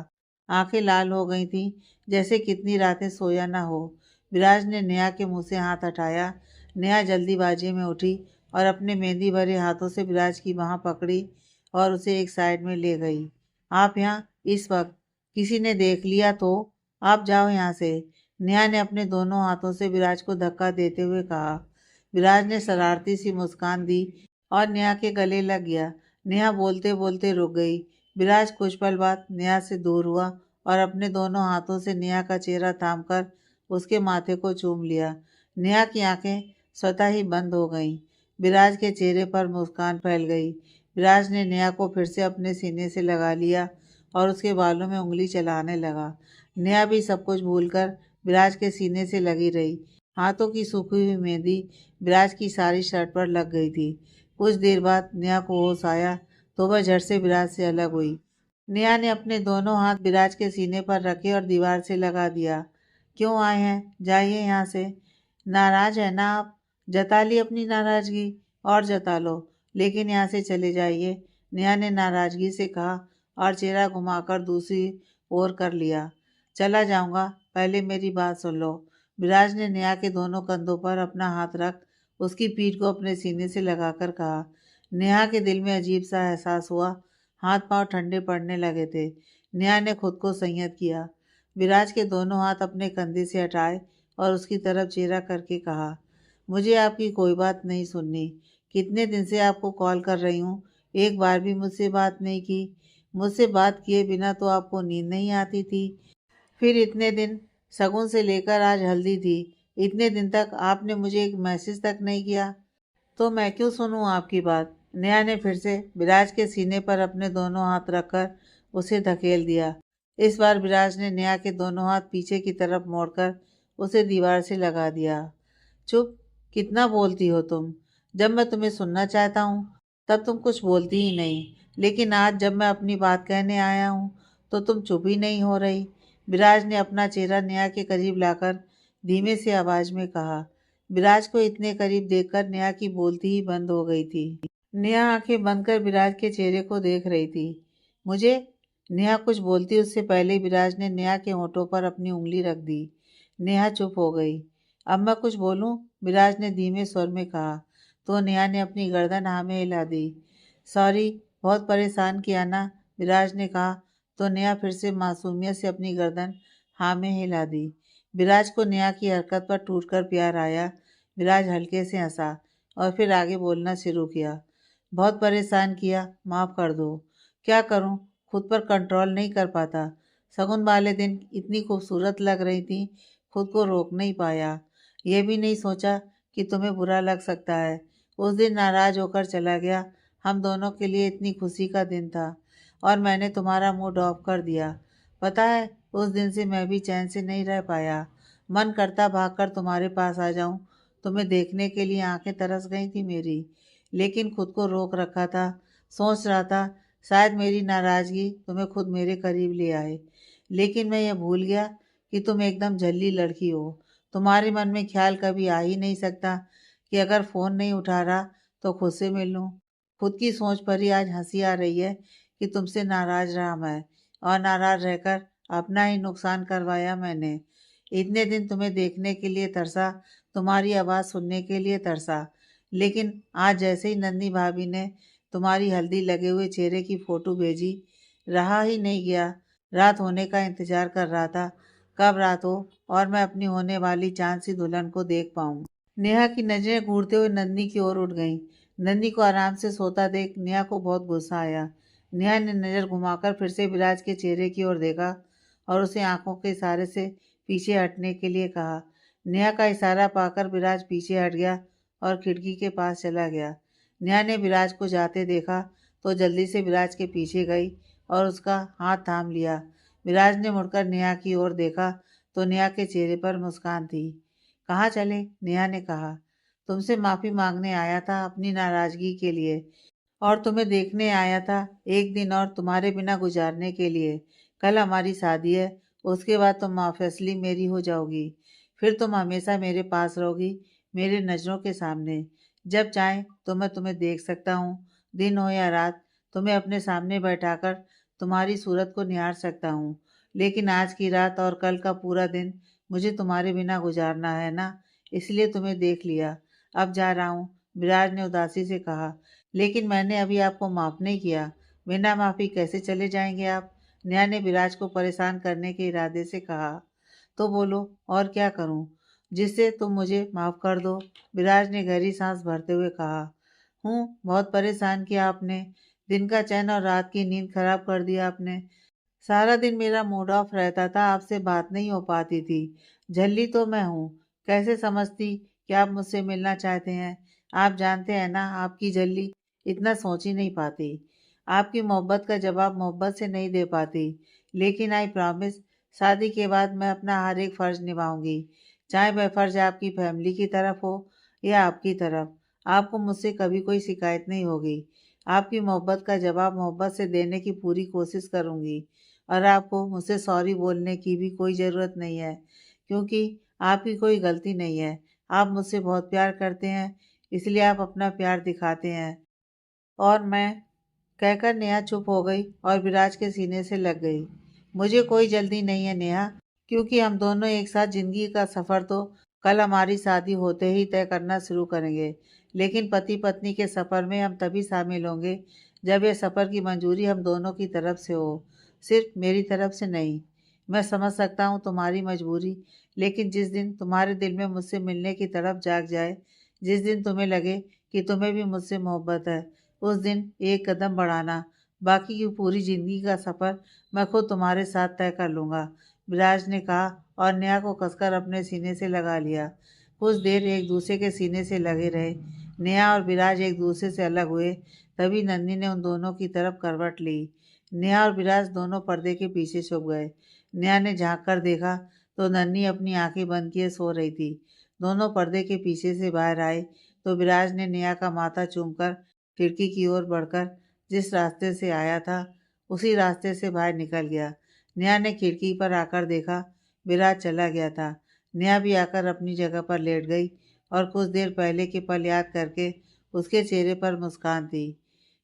आंखें लाल हो गई थीं, जैसे कितनी रातें सोया न हो। विराज ने नेहा के मुंह से हाथ हटाया। नेहा जल्दीबाजी में उठी और अपने मेहंदी भरे हाथों से विराज की बाह पकड़ी और उसे एक साइड में ले गई। आप यहाँ इस वक्त? किसी ने देख लिया तो? आप जाओ यहाँ से। नेहा ने अपने दोनों हाथों से विराज को धक्का देते हुए कहा। विराज ने शरारती सी मुस्कान दी और नेहा के गले लग गया। नेहा बोलते बोलते रुक गई। विराज कुछ पल बाद नेहा से दूर हुआ और अपने दोनों हाथों से नेहा का चेहरा थामकर उसके माथे को चूम लिया। नेहा की आंखें स्वतः ही बंद हो गईं। विराज के चेहरे पर मुस्कान फैल गई। विराज ने नेहा को फिर से अपने सीने से लगा लिया और उसके बालों में उंगली चलाने लगा। नेहा भी सब कुछ भूलकर विराज के सीने से लगी रही। हाथों की सूखी हुई मेहंदी विराज की सारी शर्ट पर लग गई थी। कुछ देर बाद नेहा को होश आया तो वह झट से विराज से अलग हुई। नेहा ने अपने दोनों हाथ विराज के सीने पर रखे और दीवार से लगा दिया। क्यों आए हैं? जाइए यहाँ से। नाराज है ना आप? जता ली अपनी नाराजगी और जता लो, लेकिन यहाँ से चले जाइए। नेहा ने नाराजगी से कहा और चेहरा घुमाकर दूसरी ओर कर लिया। चला जाऊंगा, पहले मेरी बात सुन लो। विराज ने नेहा के दोनों कंधों पर अपना हाथ रख उसकी पीठ को अपने सीने से लगाकर कहा। नेहा के दिल में अजीब सा एहसास हुआ। हाथ पांव ठंडे पड़ने लगे थे। नेहा ने खुद को संयत किया। विराज के दोनों हाथ अपने कंधे से हटाए और उसकी तरफ चेहरा करके कहा, मुझे आपकी कोई बात नहीं सुननी। कितने दिन से आपको कॉल कर रही हूँ, एक बार भी मुझसे बात नहीं की। मुझसे बात किए बिना तो आपको नींद नहीं आती थी। फिर इतने दिन, शगुन से लेकर आज हल्दी थी, इतने दिन तक आपने मुझे एक मैसेज तक नहीं किया। तो मैं क्यों सुनूं आपकी बात? नेहा ने फिर से विराज के सीने पर अपने दोनों हाथ रखकर उसे धकेल दिया। इस बार विराज ने नेहा के दोनों हाथ पीछे की तरफ मोड़कर उसे दीवार से लगा दिया। चुप, कितना बोलती हो तुम? जब मैं तुम्हें सुनना चाहता हूँ तब तुम कुछ बोलती ही नहीं, लेकिन आज जब मैं अपनी बात कहने आया हूँ तो तुम चुप ही नहीं हो रही। विराज ने अपना चेहरा नेहा के करीब लाकर धीमे से आवाज में कहा। विराज को इतने करीब देखकर नेहा की बोलती ही बंद हो गई थी। नेहा आंखें बंद कर विराज के चेहरे को देख रही थी। मुझे? नेहा कुछ बोलती उससे पहले विराज ने नेहा के होठों पर अपनी उंगली रख दी। नेहा चुप हो गई। अब मैं कुछ बोलूं? विराज ने धीमे स्वर में कहा तो नेहा ने अपनी गर्दन हाँ में हिला दी। सॉरी, बहुत परेशान किया ना? विराज ने कहा तो नेहा फिर से मासूमियत से अपनी गर्दन हाँ में हिला दी। विराज को नेहा की हरकत पर टूटकर प्यार आया। विराज हल्के से हंसा और फिर आगे बोलना शुरू किया। बहुत परेशान किया, माफ़ कर दो। क्या करूं, खुद पर कंट्रोल नहीं कर पाता। शगुन वाले दिन इतनी खूबसूरत लग रही थी, खुद को रोक नहीं पाया। यह भी नहीं सोचा कि तुम्हें बुरा लग सकता है। उस दिन नाराज होकर चला गया। हम दोनों के लिए इतनी खुशी का दिन था और मैंने तुम्हारा मूड ऑफ कर दिया। पता है, उस दिन से मैं भी चैन से नहीं रह पाया। मन करता भागकर तुम्हारे पास आ जाऊं। तुम्हें देखने के लिए आंखें तरस गई थी मेरी, लेकिन खुद को रोक रखा था। सोच रहा था शायद मेरी नाराज़गी तुम्हें खुद मेरे करीब ले आए, लेकिन मैं ये भूल गया कि तुम एकदम झल्ली लड़की हो। तुम्हारे मन में ख्याल कभी आ ही नहीं सकता कि अगर फ़ोन नहीं उठा रहा तो खुद से मिल लूँ। खुद की सोच पर ही आज हंसी आ रही है कि तुमसे नाराज़ रहा मैं, और नाराज़ रहकर अपना ही नुकसान करवाया मैंने। इतने दिन तुम्हें देखने के लिए तरसा, तुम्हारी आवाज़ सुनने के लिए तरसा, लेकिन आज जैसे ही नन्ही भाभी ने तुम्हारी हल्दी लगे हुए चेहरे की फ़ोटो भेजी, रहा ही नहीं गया। रात होने का इंतज़ार कर रहा था, कब रात हो और मैं अपनी होने वाली चाँद सी दुल्हन को देख पाऊँ। नेहा की नज़रें घूरते हुए नन्ही की ओर उठ गईं। नन्ही को आराम से सोता देख नेहा को बहुत गुस्सा आया। नेहा ने नज़र घुमाकर फिर से विराज के चेहरे की ओर देखा और उसे आंखों के इशारे से पीछे हटने के लिए कहा। नेहा का इशारा पाकर विराज पीछे हट गया और खिड़की के पास चला गया। नेहा ने विराज को जाते देखा तो जल्दी से विराज के पीछे गई और उसका हाथ थाम लिया। विराज ने मुड़कर नेहा की ओर देखा तो नेहा के चेहरे पर मुस्कान थी। कहाँ चले? नेहा ने कहा। तुमसे माफ़ी मांगने आया था अपनी नाराज़गी के लिए, और तुम्हें देखने आया था एक दिन और तुम्हारे बिना गुजारने के लिए। कल हमारी शादी है, उसके बाद तुम ऑफिशियली मेरी हो जाओगी। फिर तुम हमेशा मेरे पास रहोगी, मेरे नज़रों के सामने। जब चाहे तो मैं तुम्हें देख सकता हूँ, दिन हो या रात, तुम्हें अपने सामने बैठाकर तुम्हारी सूरत को निहार सकता हूँ। लेकिन आज की रात और कल का पूरा दिन मुझे तुम्हारे बिना गुजारना है ना, इसलिए तुम्हें देख लिया। अब जा रहा हूँ, विराज ने उदासी से कहा। लेकिन मैंने अभी आपको माफ़ नहीं किया। बिना माफ़ी कैसे चले जाएंगे आप? नेहा ने विराज को परेशान करने के इरादे से कहा। तो बोलो, और क्या करूं जिससे तुम मुझे माफ़ कर दो? विराज ने गहरी सांस भरते हुए कहा। बहुत परेशान किया आपने। दिन का चैन और रात की नींद खराब कर दिया आपने। सारा दिन मेरा मूड ऑफ रहता था, आपसे बात नहीं हो पाती थी। झल्ली तो मैं हूँ, कैसे समझती कि आप मुझसे मिलना चाहते हैं? आप जानते हैं ना, आपकी झल्ली इतना सोच ही नहीं पाती। आपकी मोहब्बत का जवाब मोहब्बत से नहीं दे पाती। लेकिन आई प्रॉमिस, शादी के बाद मैं अपना हर एक फ़र्ज़ निभाऊंगी, चाहे वह फ़र्ज़ आपकी फैमिली की तरफ हो या आपकी तरफ। आपको मुझसे कभी कोई शिकायत नहीं होगी। आपकी मोहब्बत का जवाब मोहब्बत से देने की पूरी कोशिश करूंगी। और आपको मुझसे सॉरी बोलने की भी कोई ज़रूरत नहीं है, क्योंकि आपकी कोई गलती नहीं है। आप मुझसे बहुत प्यार करते हैं, इसलिए आप अपना प्यार दिखाते हैं। और मैं कहकर नेहा चुप हो गई और विराज के सीने से लग गई। मुझे कोई जल्दी नहीं है नेहा, क्योंकि हम दोनों एक साथ ज़िंदगी का सफ़र तो कल हमारी शादी होते ही तय करना शुरू करेंगे। लेकिन पति पत्नी के सफ़र में हम तभी शामिल होंगे जब यह सफ़र की मंजूरी हम दोनों की तरफ से हो, सिर्फ मेरी तरफ से नहीं। मैं समझ सकता हूँ तुम्हारी मजबूरी, लेकिन जिस दिन तुम्हारे दिल में मुझसे मिलने की तड़प जाग जाए, जिस दिन तुम्हें लगे कि तुम्हें भी मुझसे मोहब्बत है, उस दिन एक कदम बढ़ाना। बाकी की पूरी ज़िंदगी का सफ़र मैं खुद तुम्हारे साथ तय कर लूँगा, विराज ने कहा और नेहा को कसकर अपने सीने से लगा लिया। कुछ देर एक दूसरे के सीने से लगे रहे। नेहा और विराज एक दूसरे से अलग हुए, तभी नन्ही ने उन दोनों की तरफ करवट ली। नेहा और विराज दोनों पर्दे के पीछे छुप गए। नेहा ने झाँक कर देखा तो नन्ही अपनी आंखें बंद किए सो रही थी। दोनों पर्दे के पीछे से बाहर आए तो विराज ने नेहा का माथा चूमकर खिड़की की ओर बढ़कर जिस रास्ते से आया था उसी रास्ते से बाहर निकल गया। नेहा ने खिड़की पर आकर देखा, विराज चला गया था। नेहा भी आकर अपनी जगह पर लेट गई और कुछ देर पहले के पल याद करके उसके चेहरे पर मुस्कान थी।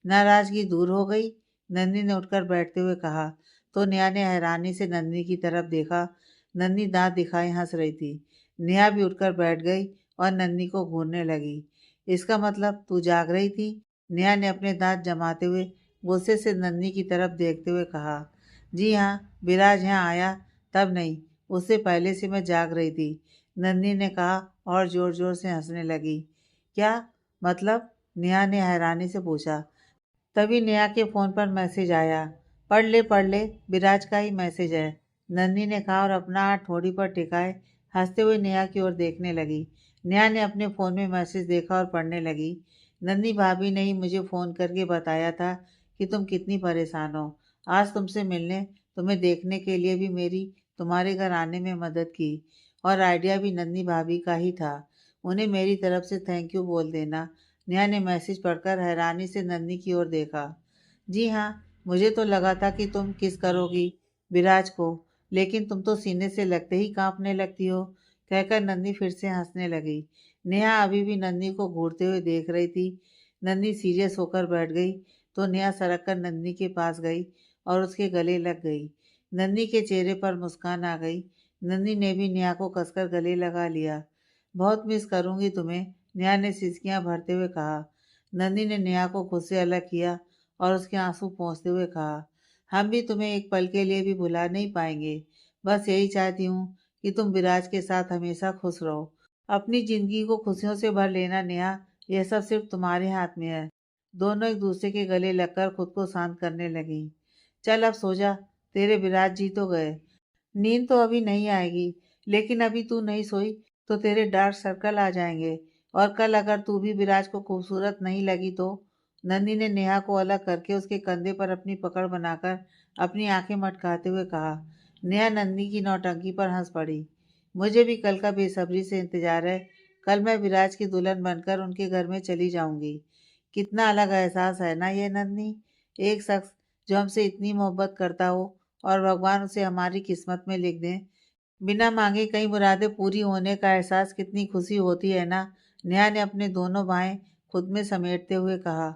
नाराजगी दूर हो गई? नन्ही ने उठकर बैठते हुए कहा तो नेहा ने हैरानी से नन्ही की तरफ देखा। नन्ही दांत दिखाए हंस रही थी। नेहा भी उठकर बैठ गई और नन्ही को घूरने लगी। इसका मतलब तू जाग रही थी? नेहा ने अपने दांत जमाते हुए गुस्से से नन्ही की तरफ देखते हुए कहा। जी हाँ, विराज यहाँ आया तब नहीं, उससे पहले से मैं जाग रही थी, नन्ही ने कहा और जोर जोर से हंसने लगी। क्या मतलब? नेहा ने हैरानी से पूछा। तभी नेहा के फ़ोन पर मैसेज आया। पढ़ ले, विराज का ही मैसेज है, नन्ही ने कहा और अपना हाथ ठोड़ी पर टिकाए हंसते हुए नेहा की ओर देखने लगी। नेहा ने अपने फ़ोन में मैसेज देखा और पढ़ने लगी। नन्ही भाभी ने ही मुझे फ़ोन करके बताया था कि तुम कितनी परेशान हो। आज तुमसे मिलने, तुम्हें देखने के लिए भी मेरी तुम्हारे घर आने में मदद की, और आइडिया भी नन्ही भाभी का ही था। उन्हें मेरी तरफ से थैंक यू बोल देना। नेहा ने मैसेज पढ़कर हैरानी से नन्ही की ओर देखा। जी हाँ, मुझे तो लगा था कि तुम किस करोगी विराज को, लेकिन तुम तो सीने से लगते ही कांपने लगती हो। कहकर नन्ही फिर से हंसने लगी। नेहा अभी भी नन्ही को घूरते हुए देख रही थी। नन्ही सीरियस होकर बैठ गई तो नेहा सरक कर नन्ही के पास गई और उसके गले लग गई। नन्ही के चेहरे पर मुस्कान आ गई। नन्ही ने भी नेहा को कसकर गले लगा लिया। बहुत मिस करूंगी तुम्हें, नेहा ने सिसकियां भरते हुए कहा। नन्ही ने नेहा को खुद से अलग किया और उसके आंसू पोंछते हुए कहा, हम भी तुम्हें एक पल के लिए भी भुला नहीं पाएंगे। बस यही चाहती हूँ कि तुम विराज के साथ हमेशा खुश रहो। अपनी जिंदगी को खुशियों से भर लेना नेहा, यह सब सिर्फ तुम्हारे हाथ में है। दोनों एक दूसरे के गले लगकर खुद को शांत करने लगी। चल अब सो जा, तेरे विराज जी तो गए। नींद तो अभी नहीं आएगी, लेकिन अभी तू नहीं सोई तो तेरे डार्क सर्कल आ जाएंगे, और कल अगर तू भी विराज को खूबसूरत नहीं लगी तो। नंदी ने नेहा को अलग करके उसके कंधे पर अपनी पकड़ बनाकर अपनी आंखें मटकाते हुए कहा। नेहा नंदी की नौटंकी पर हंस पड़ी। मुझे भी कल का बेसब्री से इंतजार है। कल मैं विराज की दुल्हन बनकर उनके घर में चली जाऊंगी। कितना अलग एहसास है ना ये नंदी। एक शख्स जो हमसे इतनी मोहब्बत करता हो और भगवान उसे हमारी किस्मत में लिख दें। बिना मांगे कई मुरादें पूरी होने का एहसास कितनी खुशी होती है ना। नेहा ने अपने दोनों बाहें खुद में समेटते हुए कहा।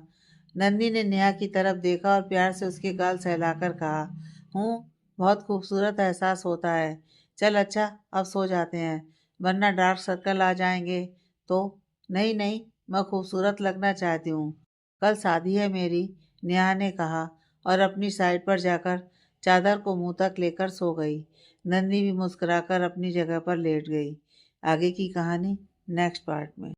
नंदी ने नेहा की तरफ देखा और प्यार से उसके गाल सहलाकर कहा, हूँ, बहुत खूबसूरत एहसास होता है। चल अच्छा, अब सो जाते हैं, वरना डार्क सर्कल आ जाएंगे तो। नहीं नहीं, मैं खूबसूरत लगना चाहती हूँ। कल शादी है मेरी, नेहा ने कहा और अपनी साइड पर जाकर चादर को मुंह तक लेकर सो गई। नंदी भी मुस्कुराकर अपनी जगह पर लेट गई। आगे की कहानी नेक्स्ट पार्ट में।